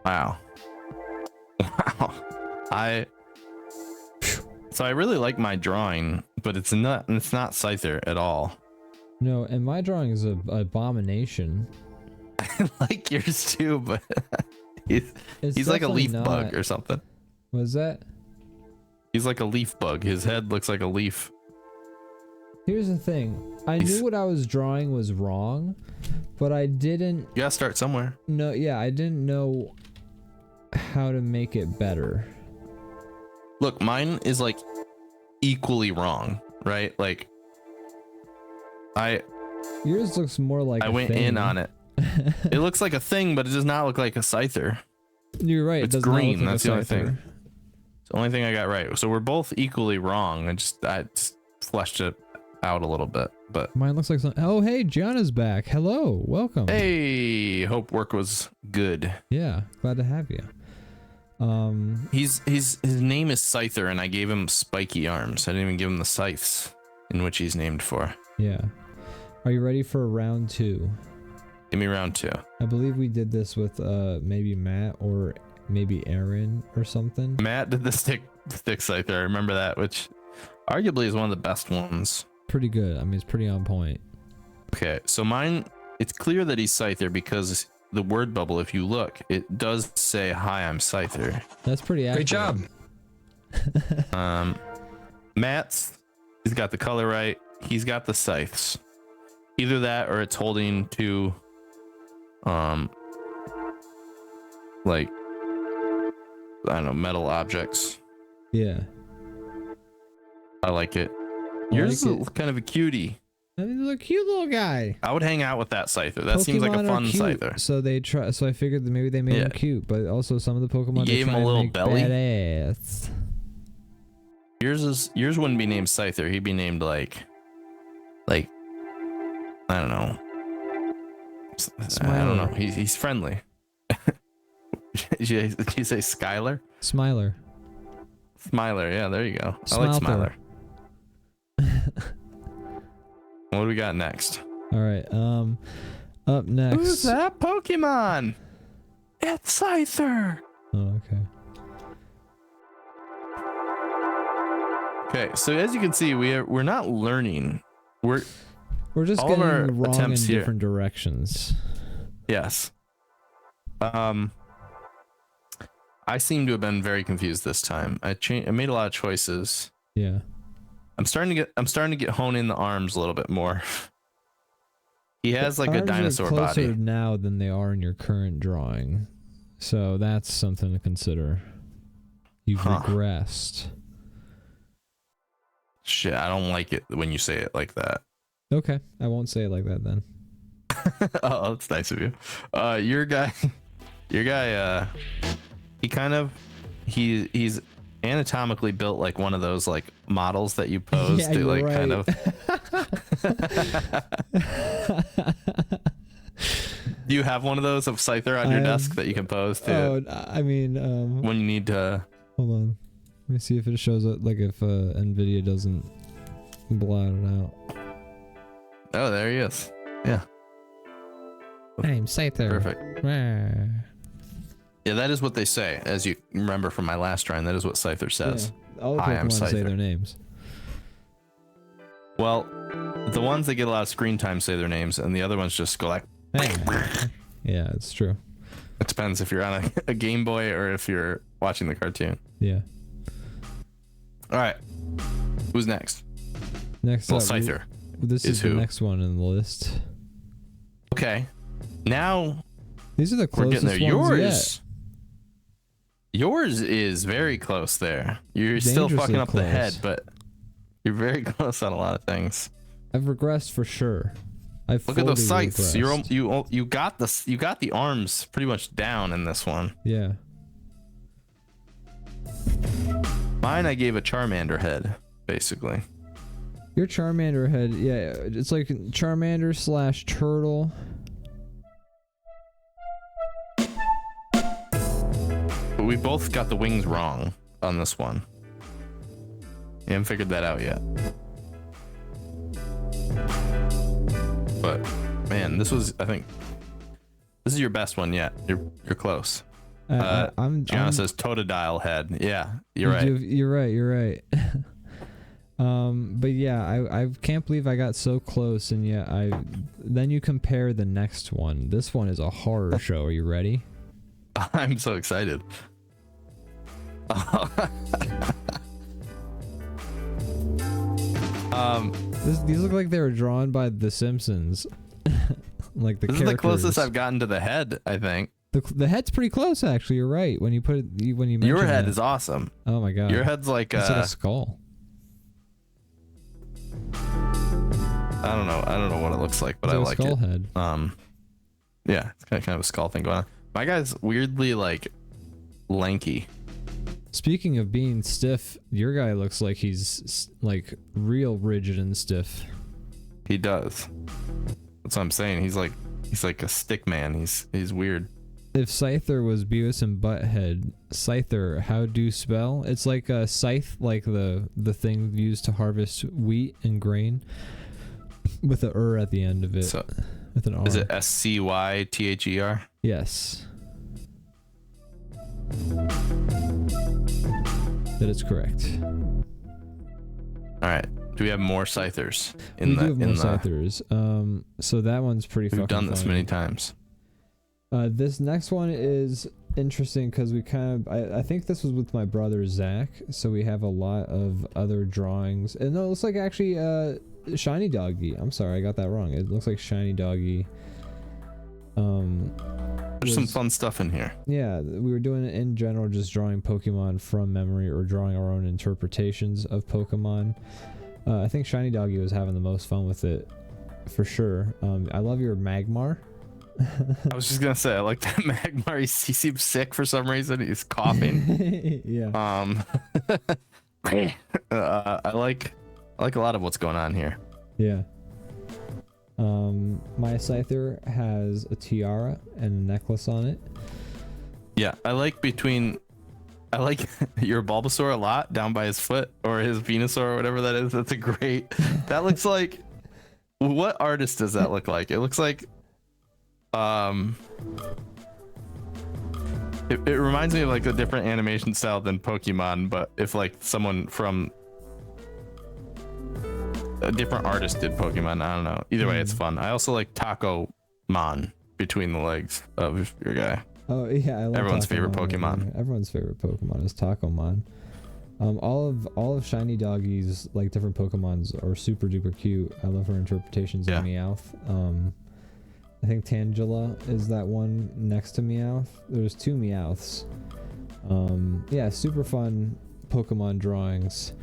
Wow. So I really like my drawing, but it's not Scyther at all.
No, and my drawing is a abomination.
I like yours too, but he's like a leaf bug or something.
What is that?
He's like a leaf bug. His head looks like a leaf.
Here's the thing. I knew what I was drawing was wrong, but I didn't...
You gotta start somewhere.
No, yeah, I didn't know how to make it better.
Look, mine is like equally wrong, right? Like
yours looks more like
I went in on it. It looks like a thing, but it does not look like a Scyther.
You're right.
It's green. That's the only thing. It's the only thing I got right. So we're both equally wrong. I just fleshed it out a little bit, but
mine looks like something. Oh, hey, Gianna's back. Hello, welcome.
Hey, hope work was good.
Yeah, glad to have you.
His name is Scyther, and I gave him spiky arms. I didn't even give him the scythes in which he's named for.
Yeah. Are you ready for round 2?
Give me round 2.
I believe we did this with maybe Matt or maybe Aaron or something.
Matt did the stick Scyther. I remember that, which arguably is one of the best ones.
Pretty good. I mean, it's pretty on point.
Okay, so mine, it's clear that he's Scyther because the word bubble, if you look, it does say, "Hi, I'm Scyther."
That's pretty accurate.
Great job.
Matt's, he's got the color right. He's got the scythes. Either that or it's holding two, like, I don't know, metal objects.
Yeah.
I like it. Yours is kind of a cutie.
I mean, he's a cute little guy.
I would hang out with that Scyther. That seems like a fun Scyther.
So they try. So I figured that maybe they made him cute, but also some of the Pokemon
you gave him a little belly.
Badass.
Yours wouldn't be named Scyther. He'd be named like I don't know.
Smiler.
I don't know. He's friendly. Did you say Skylar?
Smiler.
Smiler. Yeah, there you go. I
Smiler.
like Smiler. What do we got next?
All right. Up next.
Who's that Pokemon? It's Scyther.
Oh, okay.
Okay, so as you can see, we're not learning. We're
just
all
getting
of our
wrong in
attempts here.
different directions.
Yes. I seem to have been very confused this time. I made a lot of choices.
Yeah.
I'm starting to get hone in the arms a little bit more. He has like a dinosaur
closer
body
now than they are in your current drawing, so that's something to consider. You've regressed.
Shit, I don't like it when you say it like that.
Okay, I won't say it like that then.
Oh, that's nice of you. Your guy, he's anatomically built like one of those like models that you pose
Yeah,
to
you're
like
right.
kind of. Do you have one of those of Scyther on your desk that you can pose to?
Oh, I mean,
when you need to.
hold on. Let me see if it shows up, like if NVIDIA doesn't blot it out.
Oh, there he is. Yeah.
I'm Scyther.
Perfect. Yeah, that is what they say. As you remember from my last try, and that is what Scyther says.
Yeah. All the
Hi, I'm
Pokemon say
Scyther.
their names.
Well, the ones that get a lot of screen time say their names, and the other ones just go like.
Hey. Yeah, it's true.
It depends if you're on a Game Boy or if you're watching the cartoon.
Yeah.
All right. Who's next?
Next
Well,
up,
Scyther.
this is the
who?
next one in the list.
Okay. Now
These are the
we're
closest
getting there.
ones
Yours is very close there. You're still
Dangerously
fucking up the head,
close.
but you're very close on a lot of things.
yet. I've regressed for sure. I've
Look at those
fully
sights.
regressed.
You got the arms pretty much down in this one.
Yeah.
Mine I gave a Charmander head, basically.
Your Charmander head, yeah, it's like Charmander / turtle.
But we both got the wings wrong on this one. You haven't figured that out yet. But man, this was, I think, this is your best one yet. You're close. Gianna says Totodile head. Yeah, you're right.
You're right. You're right. But yeah, I can't believe I got so close, and yet then you compare the next one. This one is a horror show. Are you ready?
I'm so excited.
These look like they were drawn by The Simpsons. Like the
This
characters.
is the closest I've gotten to the head, I think.
The head's pretty close, actually. You're right. When you put it, when you mention
Your head
that.
is awesome.
Oh my god.
Your head's like
it's like a skull.
I don't know what it looks like, but
It's
I
like
like
a skull
it.
head.
Yeah, it's kind of a skull thing going on. My guy's weirdly like lanky.
Speaking of being stiff, your guy looks like he's like real rigid and stiff.
He does. That's what I'm saying. He's like a stick man. He's weird.
If Scyther was Beavis and Butthead, Scyther, how do you spell? It's like a scythe, like the thing used to harvest wheat and grain, with a at the end of it.
So,
with an R.
is it Scyther?
Yes. That is correct.
All right. Do we have more Scythers?
We do have more Scythers. So that one's pretty fucking
We've done this
funny.
many times.
This next one is interesting because we kind of I think this was with my brother Zach, so we have a lot of other drawings. And no, it looks like actually Shiny Doggy. I'm sorry, I got that wrong. It looks like Shiny Doggy.
There's some fun stuff in here.
Yeah, we were doing it in general, just drawing Pokemon from memory or drawing our own interpretations of Pokemon. I think Shiny Doggy was having the most fun with it, for sure. I love your Magmar.
I was just gonna say I like that Magmar. He seems sick for some reason. He's coughing.
Yeah.
I like a lot of what's going on here.
Yeah. My Scyther has a tiara and a necklace on it.
Yeah, I like your Bulbasaur a lot down by his foot, or his Venusaur or whatever that is. That's a great. That looks like. What artist does that look like? It looks like. It reminds me of like a different animation style than Pokemon, but if like someone from a different artist did Pokemon, I don't know. Either way, it's fun. I also like Taco Mon between the legs of your guy.
Oh yeah, I love
Everyone's favorite
Takomon.
Pokemon.
Everyone's favorite Pokemon is Takomon. All of Shiny Doggy's like different Pokemons are super duper cute. I love her interpretations of Meowth. I think Tangela is that one next to Meowth. There's two Meowths. Yeah, super fun Pokemon drawings.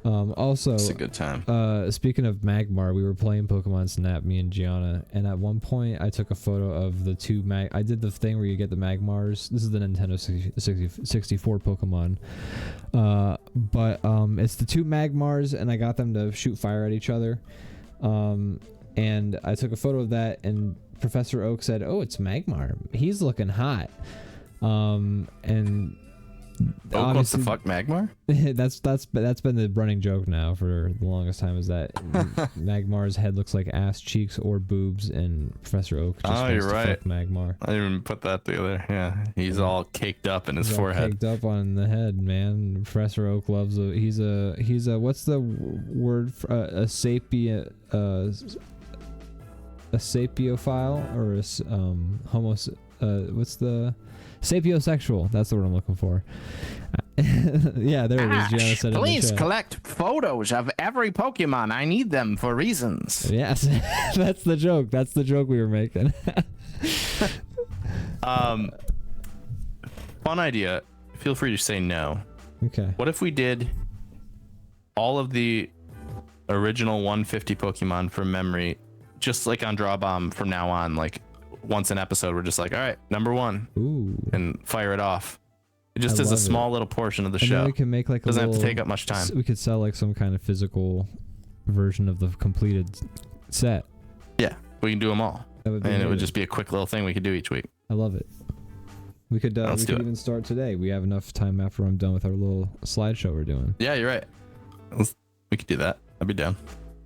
Also,
It's a good time.
Speaking of Magmar, we were playing Pokemon Snap, me and Gianna, and at one point I took a photo of the two I did the thing where you get the Magmars. This is the Nintendo 64 Pokemon. But it's the two Magmars, and I got them to shoot fire at each other. And I took a photo of that, and Professor Oak said, "Oh, it's Magmar. He's looking hot." And
Oak wants to fuck Magmar?
that's been the running joke now for the longest time, is that Magmar's head looks like ass cheeks or boobs, and Professor Oak just wants to fuck Magmar.
I didn't even put that together. Yeah, he's all caked up in his
He's
forehead.
Caked up on the head, man. Professor Oak loves he's a what's the word for, a sapiophile, or a what's the sapiosexual? That's the word I'm looking for. Yeah, there it is. Gianna said
Please
it in the chat.
collect photos of every Pokemon. I need them for reasons.
Yes, that's the joke. That's the joke we were making.
Fun idea. Feel free to say no.
Okay.
What if we did all of the original 150 Pokemon from memory, just like on DrawBomb from now on, like once an episode, we're just like, all right, number 1.
Ooh.
And fire it off. It just
I
is a
love
small little portion of the
And then
show.
we can make like
Doesn't
a
have to
little,
take up much time.
We could sell like some kind of physical version of the completed set.
Yeah, we can do them all.
That would be
And it would
amazing.
just be a quick little thing we could do each week.
I love it. We could
Let's do it.
even start today. We have enough time after I'm done with our little slideshow we're doing.
Yeah, you're right. We could do that. I'd be down.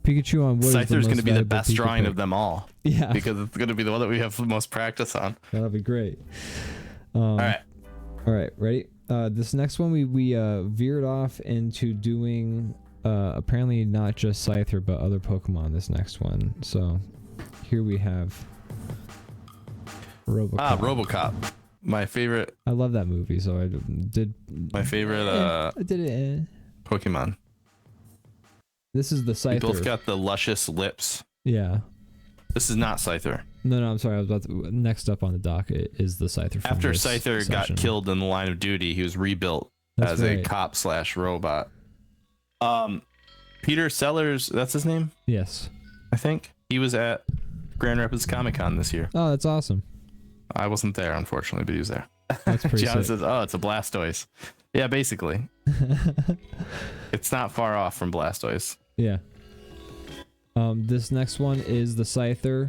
Pikachu on wood.
Scyther's going to be the best
Pika
drawing
pick.
of them all.
Yeah,
Because it's going to be the one that we have the most practice on.
that'll be great.
All right.
All right, ready? This next one we veered off into doing apparently not just Scyther but other Pokemon. This next one. So here we have RoboCop.
RoboCop. My favorite.
I love that movie, so I did.
My favorite
I did it.
Pokemon.
This is the Scyther.
They both got the luscious lips.
Yeah.
This is not Scyther.
No, I'm sorry. I was about to. Next up on the dock is the Scyther. From
After
this
Scyther got
session.
killed in the line of duty, he was rebuilt
That's
as
right.
a cop / robot. Peter Sellers, that's his name,
Yes.
I think. He was at Grand Rapids Comic Con this year.
Oh, that's awesome.
I wasn't there, unfortunately, but he was there.
That's pretty
John
sick.
says, "Oh, it's a Blastoise." Yeah, basically. It's not far off from Blastoise.
Yeah. This next one is the Scyther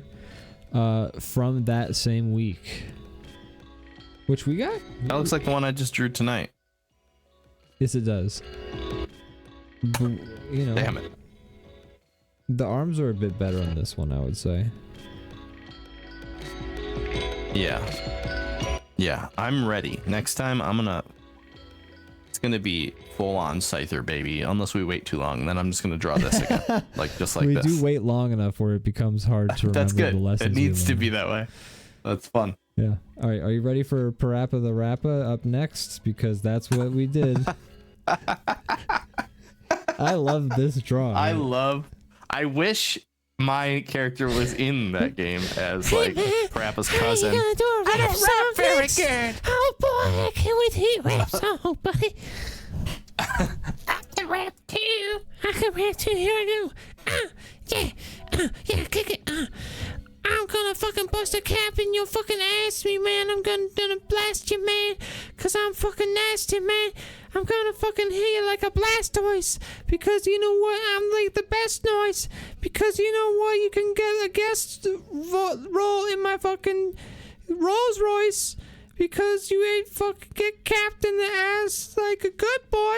from that same week. Which we got?
That looks like the one I just drew tonight.
Yes, it does. But, you know,
Damn it.
the arms are a bit better on this one, I would say.
Yeah, I'm ready. Next time, it's gonna be full on Scyther, baby. Unless we wait too long, then I'm just gonna draw this again, just like
we
this.
do wait long enough where it becomes hard to remember
That's good.
the lessons.
It needs
we
to
learned.
be that way. That's fun.
Yeah. All right. Are you ready for Parappa the Rappa up next? Because that's what we did. I love this drawing.
I wish my character was in that game as like Parappa's cousin.
I don't rap very good. Oh boy, I can't wait to hear rap song, buddy. I can rap too. Here I go. Yeah, kick it. I'm gonna fucking bust a cap in your fucking ass, me man. I'm gonna blast you, man. Cause I'm fucking nasty, man. I'm gonna fucking hit you like a Blastoise. Because you know what? I'm like the best noise. Because you know what? You can get a guest role in my fucking Rolls Royce. Because you ain't fucking get capped in the ass like a good boy.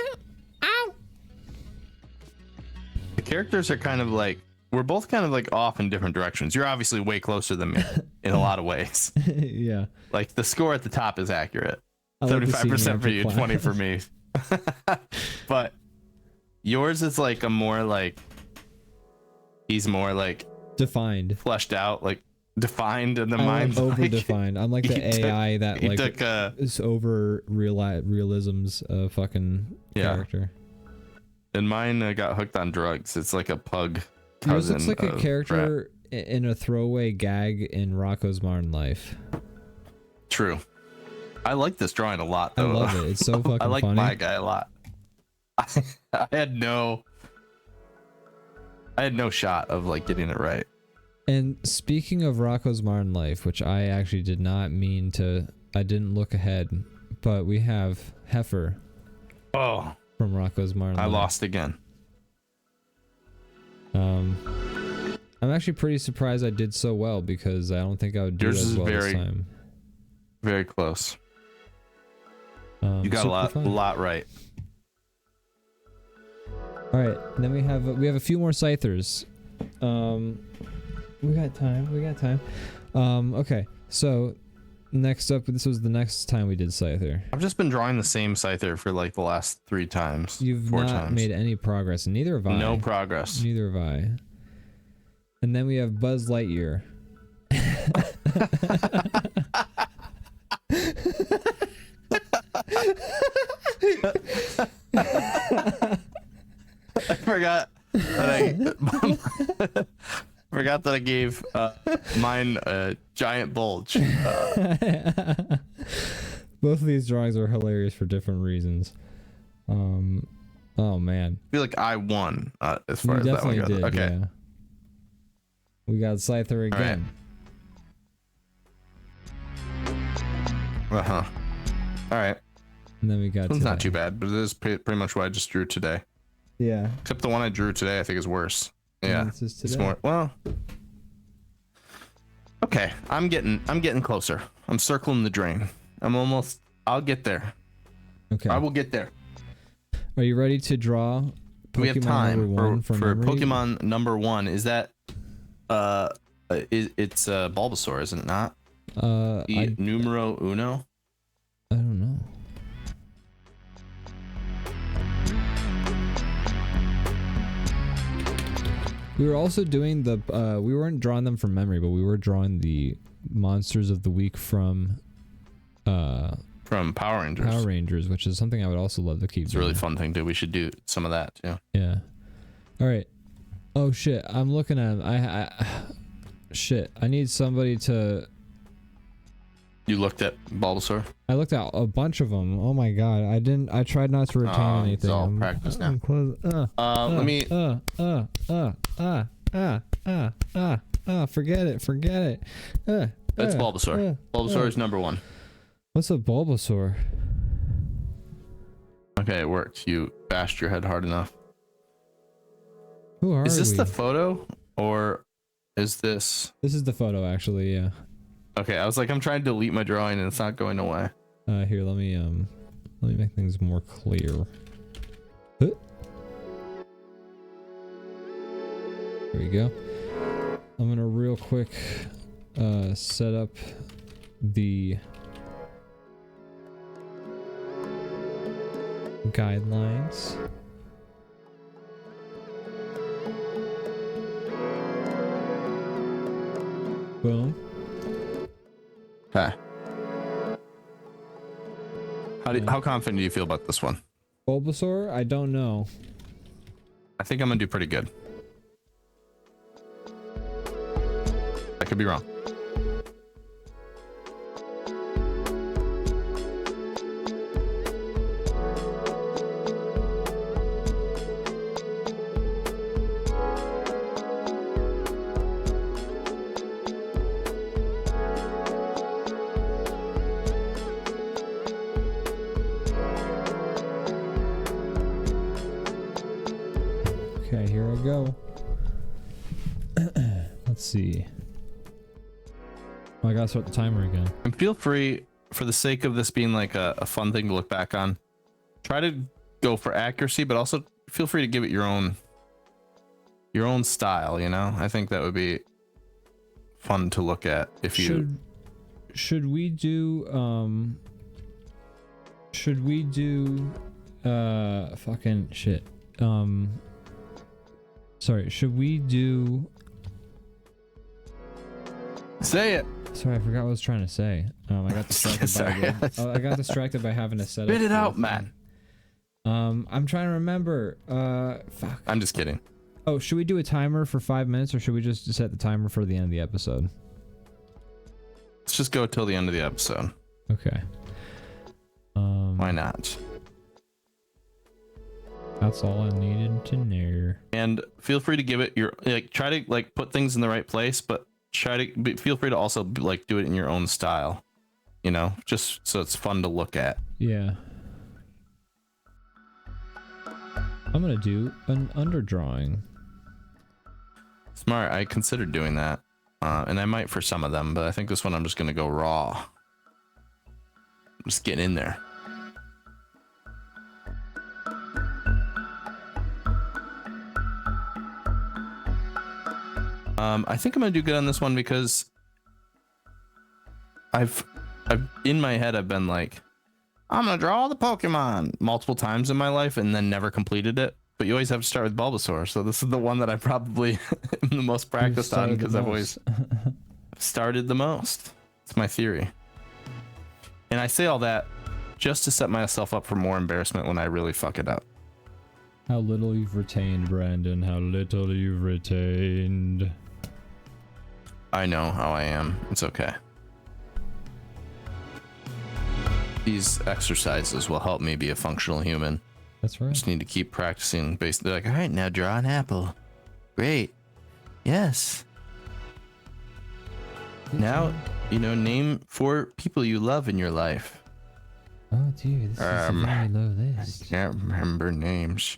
Ow.
The characters are kind of like, we're both kind of like off in different directions. You're obviously way closer than me in a lot of ways.
Yeah.
Like the score at the top is accurate.
I like the
75% for you,
senior
20 for me. But yours is like a more like, he's more like
Defined.
fleshed out, like defined, and the
I'm
mind's
over
like,
defined. I'm like
he
the
took-
AI that
he
like
took
is over realism's fucking
Yeah.
character.
and mine got hooked on drugs. It's like a pug
Yours
cousin.
looks like a
of
character in a throwaway gag in Rocco's Modern Life.
Brett. True. I like this drawing a lot,
I
though.
love it. It's so fucking
I like
funny.
my guy a lot. I had no I had no shot of like getting it right.
And speaking of Rocco's Modern Life, which I actually did not mean to, I didn't look ahead, but we have Heifer.
Oh,
from Rocco's Modern Life.
I lost again.
I'm actually pretty surprised I did so well because I don't think I would do
Yours
as
is
well
very,
this time.
Very close. You got a lot right.
All right, and then we have a few more Scythers. We got time. Okay, so next up, this was the next time we did Scyther.
I've just been drawing the same Scyther for like the last 3 times.
You've
4
not
times.
made any progress, and neither have I.
No progress.
Neither have I. And then we have Buzz Lightyear.
I forgot that I gave mine a giant bulge.
Both of these drawings are hilarious for different reasons. Oh man.
I feel like I won as far as that one goes.
Did,
okay.
Yeah. We got Scyther again.
All right.
And then we got.
It's not too bad, but it is pretty much what I just drew today.
Yeah.
Except the one I drew today, I think is worse. Yeah.
This is today.
It's more. Well. Okay, I'm getting closer. I'm circling the drain. I'll get there.
Okay.
I will get there.
Are you ready to draw Pokemon
We have time
number 1
for Pokemon number 1. Is that it's Bulbasaur, isn't it not? Numero uno?
I don't know. We were also doing the we weren't drawing them from memory, but we were drawing the monsters of the week from
Power Rangers.
Power Rangers, which is something I would also love to keep.
It's a really fun thing too. We should do some of that too.
Yeah. All right. Oh shit! I'm looking at shit. I need somebody to.
You looked at Bulbasaur?
I looked at a bunch of them. Oh my god! I tried not to retain anything.
It's all practice now. Let me.
Forget it.
That's Bulbasaur. Bulbasaur is number 1.
What's a Bulbasaur?
Okay, it worked. You bashed your head hard enough.
Who are
Is this
we?
the photo or is this?
This is the photo, actually. Yeah.
Okay, I was like, I'm trying to delete my drawing and it's not going away.
Here, let me make things more clear. Here we go. I'm gonna real quick set up the guidelines. Boom.
Okay. How confident do you feel about this one?
Bulbasaur? I don't know.
I think I'm gonna do pretty good. I could be wrong.
Okay, here I go. Let's see. Oh, I gotta start the timer again.
And feel free, for the sake of this being like a fun thing to look back on, try to go for accuracy, but also feel free to give it your own style, you know? I think that would be fun to look at if you...
Should we do fucking shit. Sorry, should we do...
Say it!
Sorry, I forgot what I was trying to say. I got distracted I got distracted by having to set
Spit
up
it out, man.
I'm trying to remember. Fuck.
I'm just kidding.
Oh, should we do a timer for 5 minutes, or should we just set the timer for the end of the episode?
Let's just go till the end of the episode.
Okay.
Why not?
That's all I needed to know.
And feel free to give it your try to like put things in the right place, but feel free to also like do it in your own style, you know, just so it's fun to look at.
Yeah. I'm gonna do an underdrawing.
Smart. I considered doing that, and I might for some of them, but I think this one I'm just gonna go raw. Just getting in there. I think I'm gonna do good on this one because I've in my head I've been like, I'm gonna draw all the Pokemon multiple times in my life and then never completed it. But you always have to start with Bulbasaur, so this is the one that I probably am the most practiced on because I've always started the most. It's my theory. And I say all that just to set myself up for more embarrassment when I really fuck it up.
How little you've retained, Brandon. How little you've retained.
I know how I am. It's okay. These exercises will help me be a functional human.
That's right.
Just need to keep practicing. Basically, like, all right, now draw an apple. Great. Yes. Now, you know, name 4 people you love in your life.
Oh dear, this is a very low list.
I can't remember names.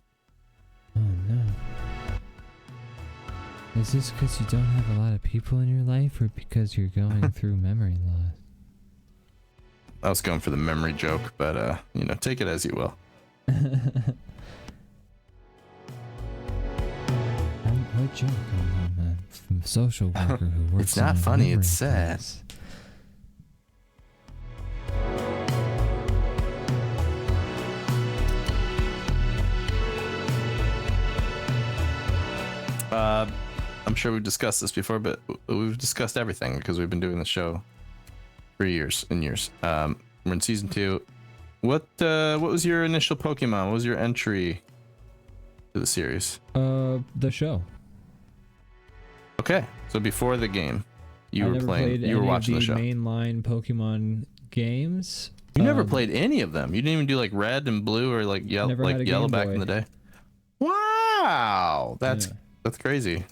Oh no. Is this because you don't have a lot of people in your life, or because you're going through memory loss?
I was going for the memory joke, but you know, take it as you will.
What joke? I'm a social worker who works.
It's not
in a
funny.
memory
It's sad.
place.
I'm sure we've discussed this before, but we've discussed everything because we've been doing the show for years and years. We're in season 2. What was your initial Pokemon? What was your entry to the series?
The show.
Okay, so before the game, you
I
were
never
playing.
played
You were
any
watching
of
the show.
mainline Pokemon games.
You never played any of them. You didn't even do like red and blue or like yellow,
Never had a
yellow
Game
back
Boy.
in the day. Wow, that's
Yeah.
crazy.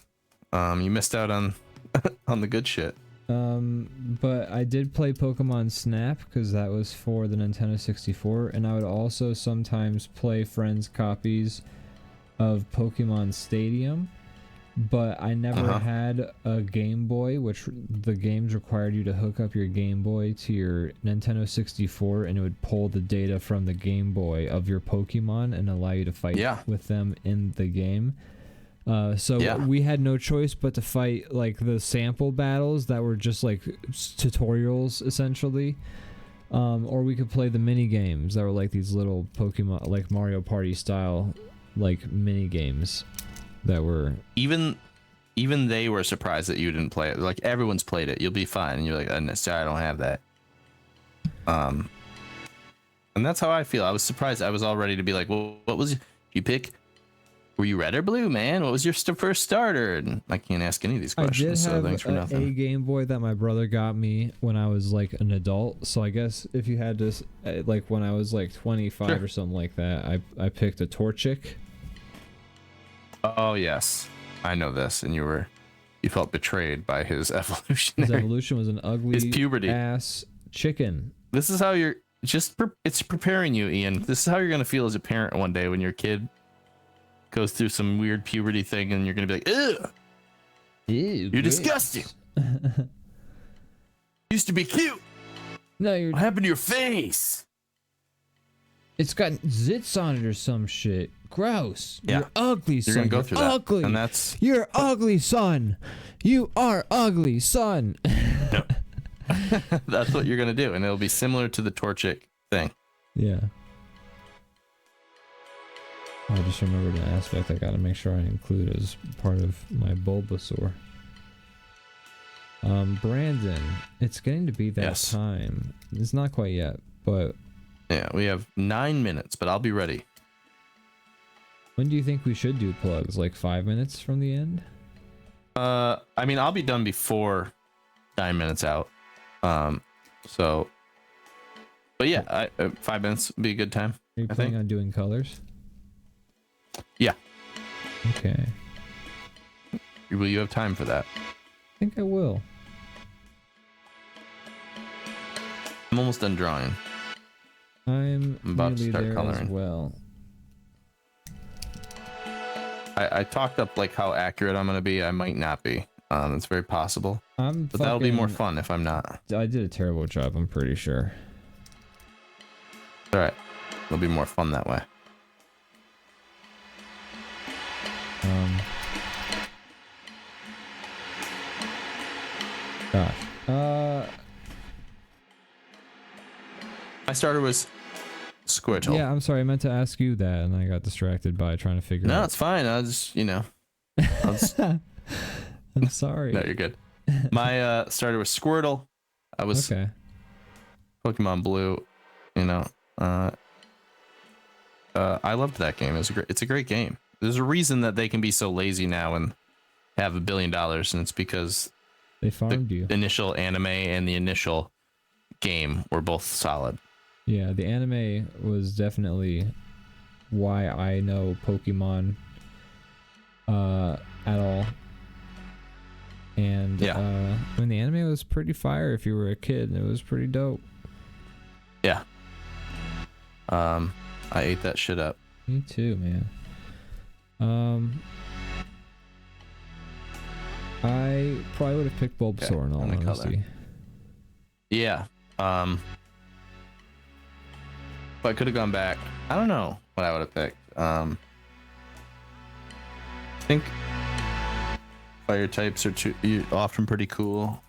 You missed out on on the good shit.
But I did play Pokemon Snap because that was for the Nintendo 64, and I would also sometimes play friends' copies of Pokemon Stadium. But I never had a Game Boy, which the games required you to hook up your Game Boy to your Nintendo 64, and it would pull the data from the Game Boy of your Pokemon and allow you to fight with them in the game. So we had no choice but to fight like the sample battles that were just like tutorials essentially, or we could play the mini games that were like these little Pokemon, like Mario Party style, like mini games that were
even they were surprised that you didn't play it. Like, everyone's played it. You'll be fine. And you're like, sorry, I don't have that. And that's how I feel. I was surprised. I was all ready to be like, well, what was you pick? Were you red or blue, man? What was your first starter? And I can't ask any of these questions.
I did
so thanks for
have a
nothing.
Game Boy that my brother got me when I was like an adult. So I guess if you had to, like when I was like 25 or something like that, I picked a Torchic.
Oh yes, I know this. And you felt betrayed by his evolutionary.
His evolution was an ugly
his puberty
ass chicken.
This is how you're it's preparing you, Ian. This is how you're gonna feel as a parent one day when your kid goes through some weird puberty thing, and you're gonna be like, ugh,
Ew,
you're disgusting. Used to be cute.
No,
What happened to your face?
It's got zits on it or some shit. Gross.
Yeah.
You're ugly, son.
You're gonna go through that,
ugly.
and that's
You're ugly, son. You are ugly, son.
that's what you're gonna do, and it'll be similar to the Torchic thing.
Yeah. I just remembered an aspect I gotta make sure I include as part of my Bulbasaur. Brandon, it's getting to be that time. It's not quite yet, but
yeah, we have 9 minutes, but I'll be ready.
when do you think we should do plugs? Like 5 minutes from the end?
I mean, I'll be done before 9 minutes out. So, but yeah, 5 minutes would be a good time.
Are you
I
planning
think.
on doing colors?
Yeah.
Okay.
Will you have time for that?
I think I will.
I'm almost done drawing.
I'm
about to
nearly
start
there as
coloring.
well.
I talked up like how accurate I'm gonna be. I might not be. It's very possible.
But
that'll be more fun if I'm not.
I did a terrible job, I'm pretty sure.
All right. It'll be more fun that way.
Gosh.
My starter was Squirtle.
Yeah, I'm sorry. I meant to ask you that, and I got distracted by trying to figure
No,
out.
it's fine. I was,
I'm sorry.
No, you're good. My starter was Squirtle. I was
Okay.
Pokemon Blue. I loved that game. It's a great game. There's a reason that they can be so lazy now and have $1 billion, and it's because
They farmed you.
the initial anime and the initial game were both solid.
Yeah, the anime was definitely why I know Pokemon at all. And
Yeah.
when the anime was pretty fire if you were a kid, and it was pretty dope.
Yeah. I ate that shit up.
Me too, man. I probably would have picked Bulbasaur in all
only color.
honesty.
Yeah. If I could have gone back, I don't know what I would have picked. I think fire types are often pretty cool,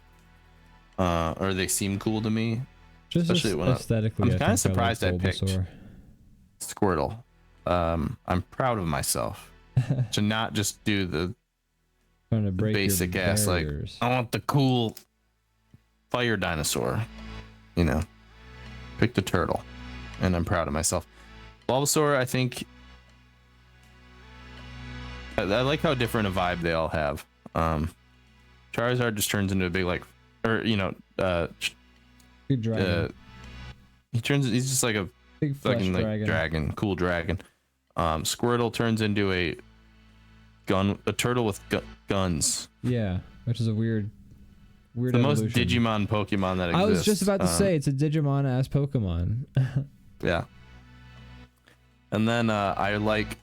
or they seem cool to me.
Just
Especially when
aesthetically,
I'm
I
kind of
think
surprised I
like
picked
Bulbasaur.
Squirtle. I'm proud of myself to not just do the
Trying to break your
basic ass like
barriers.
I want the cool fire dinosaur. Picked a turtle, and I'm proud of myself. Bulbasaur, I think. I like how different a vibe they all have. Charizard just turns into a big
Big dragon.
he's just like a
Big flesh
fucking like dragon, cool dragon. Squirtle turns into a turtle with guns.
Yeah, which is a weird
The most
evolution.
Digimon Pokemon that exists.
I was just about to say it's a Digimon ass Pokemon.
Yeah. And then I like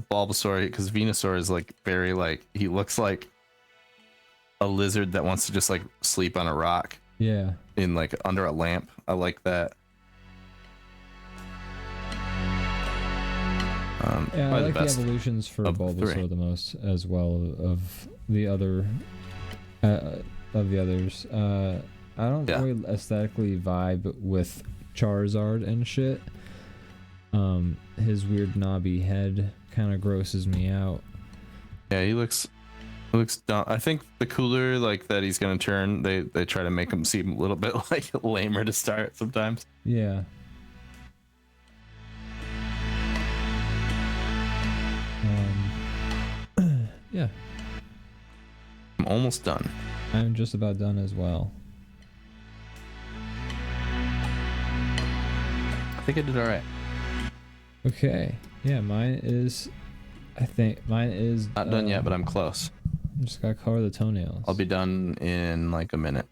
Bulbasaur because Venusaur is like very like he looks like a lizard that wants to just like sleep on a rock
Yeah.
in like under a lamp. I like that.
Yeah, I
probably
like the
best
evolutions for
of the
Bulbasaur
three.
the most as well of the other of the others. I don't
Yeah.
really aesthetically vibe with Charizard and shit. His weird knobby head kind of grosses me out.
Yeah, he looks dumb. I think the cooler like that he's gonna turn, they try to make him seem a little bit like lamer to start sometimes.
Yeah. Yeah,
I'm almost done.
I'm just about done as well.
I think I did all right.
Okay. Yeah, mine is. I think mine is
Not done yet, but I'm close.
Just gotta color the toenails.
I'll be done in like a minute.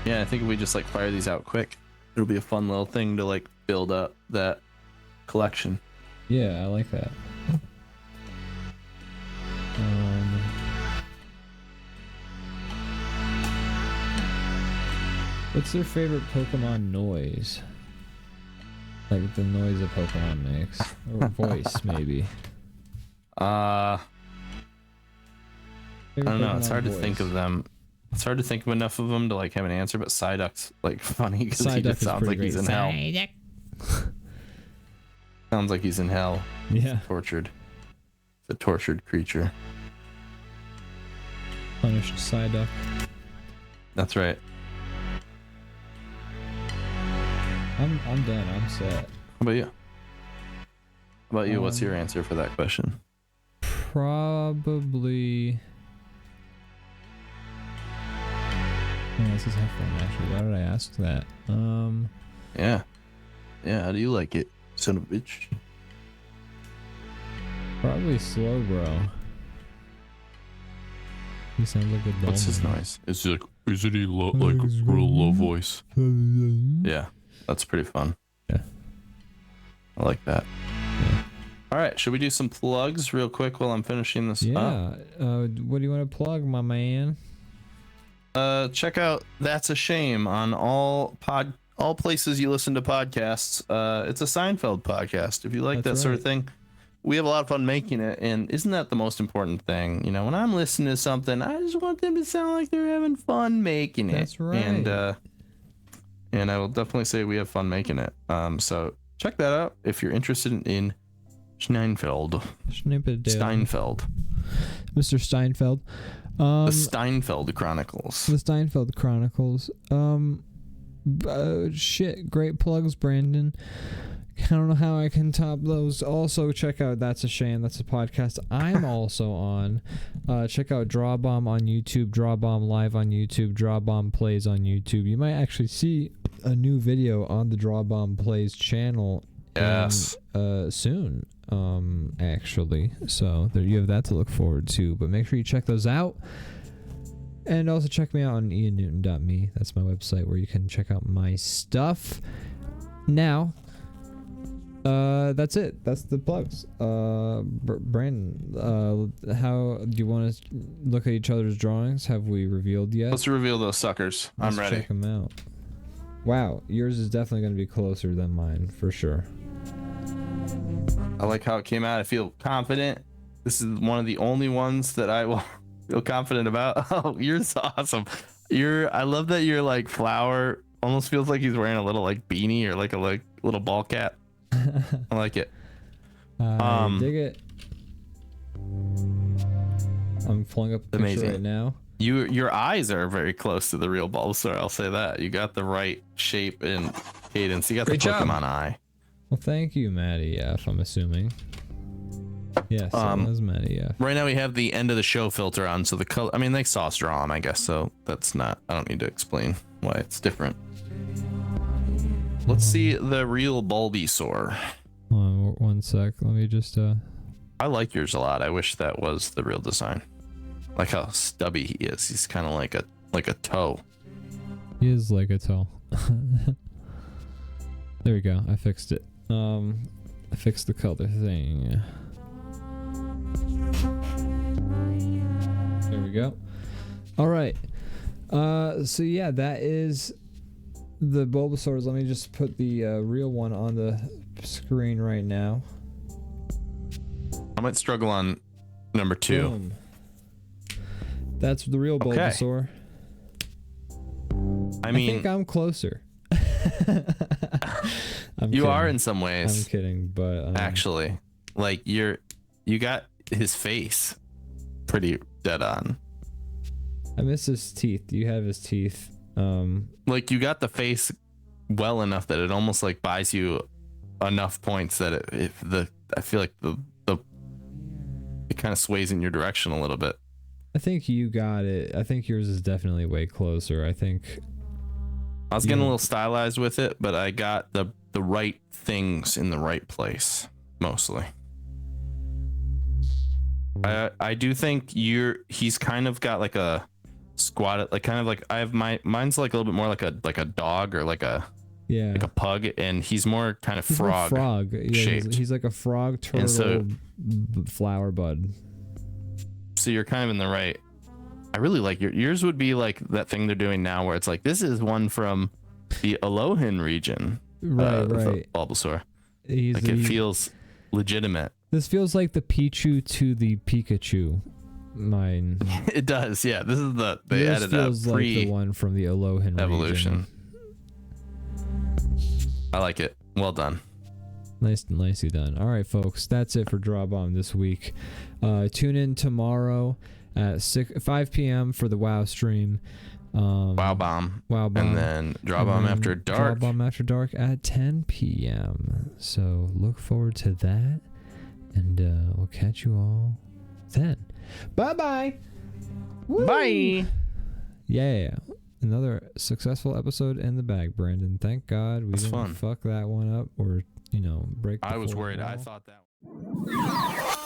Yeah, I think if we just like fire these out quick, it'll be a fun little thing to like build up that collection.
Yeah, I like that. What's their favorite Pokemon noise? Like the noise a Pokemon makes, or voice maybe.
I don't know. It's
Pokemon
hard to
voice.
think of them. It's hard to think of enough of them to like have an answer. But Psyduck's like funny because he
Psyduck
just
is
sounds like
pretty
he's in
great.
hell.
Psyduck.
Sounds like he's in hell.
Yeah,
Tortured. The tortured creature.
punished Psyduck.
That's right.
I'm done. I'm set.
How about you? How about you? What's your answer for that question?
probably. Yeah, this is have fun actually. Why did I ask that?
Yeah. Yeah, how do you like it, son of a bitch?
Probably slow, bro. He sounds like a dog.
What's his noise? Is it like real low voice? Yeah, that's pretty fun.
Yeah.
I like that.
Yeah.
All right, should we do some plugs real quick while I'm finishing this up?
Yeah. What do you want to plug, my man?
Check out That's a Shame on all places you listen to podcasts. It's a Seinfeld podcast. If you like that sort of thing, we have a lot of fun making it. And isn't that the most important thing? You know, when I'm listening to something, I just want them to sound like they're having fun making it.
That's right.
And I will definitely say we have fun making it. So check that out if you're interested in Steinfeld.
Mr. Steinfeld.
The Steinfeld Chronicles.
The Steinfeld Chronicles. Shit, great plugs, Brandon. I don't know how I can top those. Also, check out That's a Shame. That's a podcast I'm also on. Check out DrawBomb on YouTube, DrawBomb Live on YouTube, DrawBomb Plays on YouTube. You might actually see a new video on the DrawBomb Plays channel.
Yes.
Soon. Actually. So there you have that to look forward to. But make sure you check those out. And also check me out on iannewton.me. That's my website where you can check out my stuff. Now, that's it. That's the plugs. Brandon, how do you want to look at each other's drawings? Have we revealed yet?
Let's reveal those suckers. I'm ready.
Check them out. Wow, yours is definitely going to be closer than mine, for sure.
I like how it came out. I feel confident. This is one of the only ones that I will feel confident about. Oh, yours awesome. I love that your like flower almost feels like he's wearing a little like beanie or like a little ball cap. I like it.
I dig it. I'm pulling up the picture right now.
Your eyes are very close to the real Bulbasaur. I'll say that. You got the right shape and cadence. You got the Pokemon eye.
Well, thank you, Maddie F, I'm assuming. Yes, it was Maddie F.
Right now we have the end of the show filter on, so the color, I mean, they saw us draw them, I guess, so that's not, I don't need to explain why it's different. Let's see the real Bulbasaur.
Hold on, one sec, let me just,
I like yours a lot. I wish that was the real design. Like how stubby he is. He's kind of like a toe.
He is like a toe. There we go, I fixed it. I fixed the color thing. There we go. All right. So yeah, that is the Bulbasaurs. Let me just put the real one on the screen right now.
I might struggle on number 2. Boom.
That's the real Bulbasaur.
I mean,
I think I'm closer.
You are in some ways.
I'm kidding, but
actually, like you got his face pretty dead on.
I miss his teeth. You have his teeth.
Like you got the face well enough that it almost like buys you enough points that I feel like it kind of sways in your direction a little bit.
I think you got it. I think yours is definitely way closer. I think
I was getting a little stylized with it, but I got the right things in the right place mostly. I do think he's kind of got like a squat, like kind of like I have mine's like a little bit more like a dog or like a pug, and he's more kind of frog.
Like frog. Yeah,
shaped.
He's like a frog turtle flower bud.
So you're kind of in the right. I really like yours would be like that thing they're doing now where it's like this is one from the Alolan region.
Right.
Bulbasaur. It feels legitimate.
This feels like the Pichu to the Pikachu. Mine.
It does, yeah. This is they
this
added
feels
a
like the one from the Alolan
evolution.
Region.
I like it. Well done.
Nicely done. All right, folks. That's it for DrawBomb this week. Tune in tomorrow at 5 p.m. for the WoW stream.
WoW Bomb. And then DrawBomb After Dark.
DrawBomb After Dark at 10 p.m. So look forward to that. And we'll catch you all then. Bye-bye. Woo.
Bye.
Yeah. Another successful episode in the bag, Brandon. Thank God we didn't fuck that one up or, break the
I was
fourth
worried.
wall.
I thought that.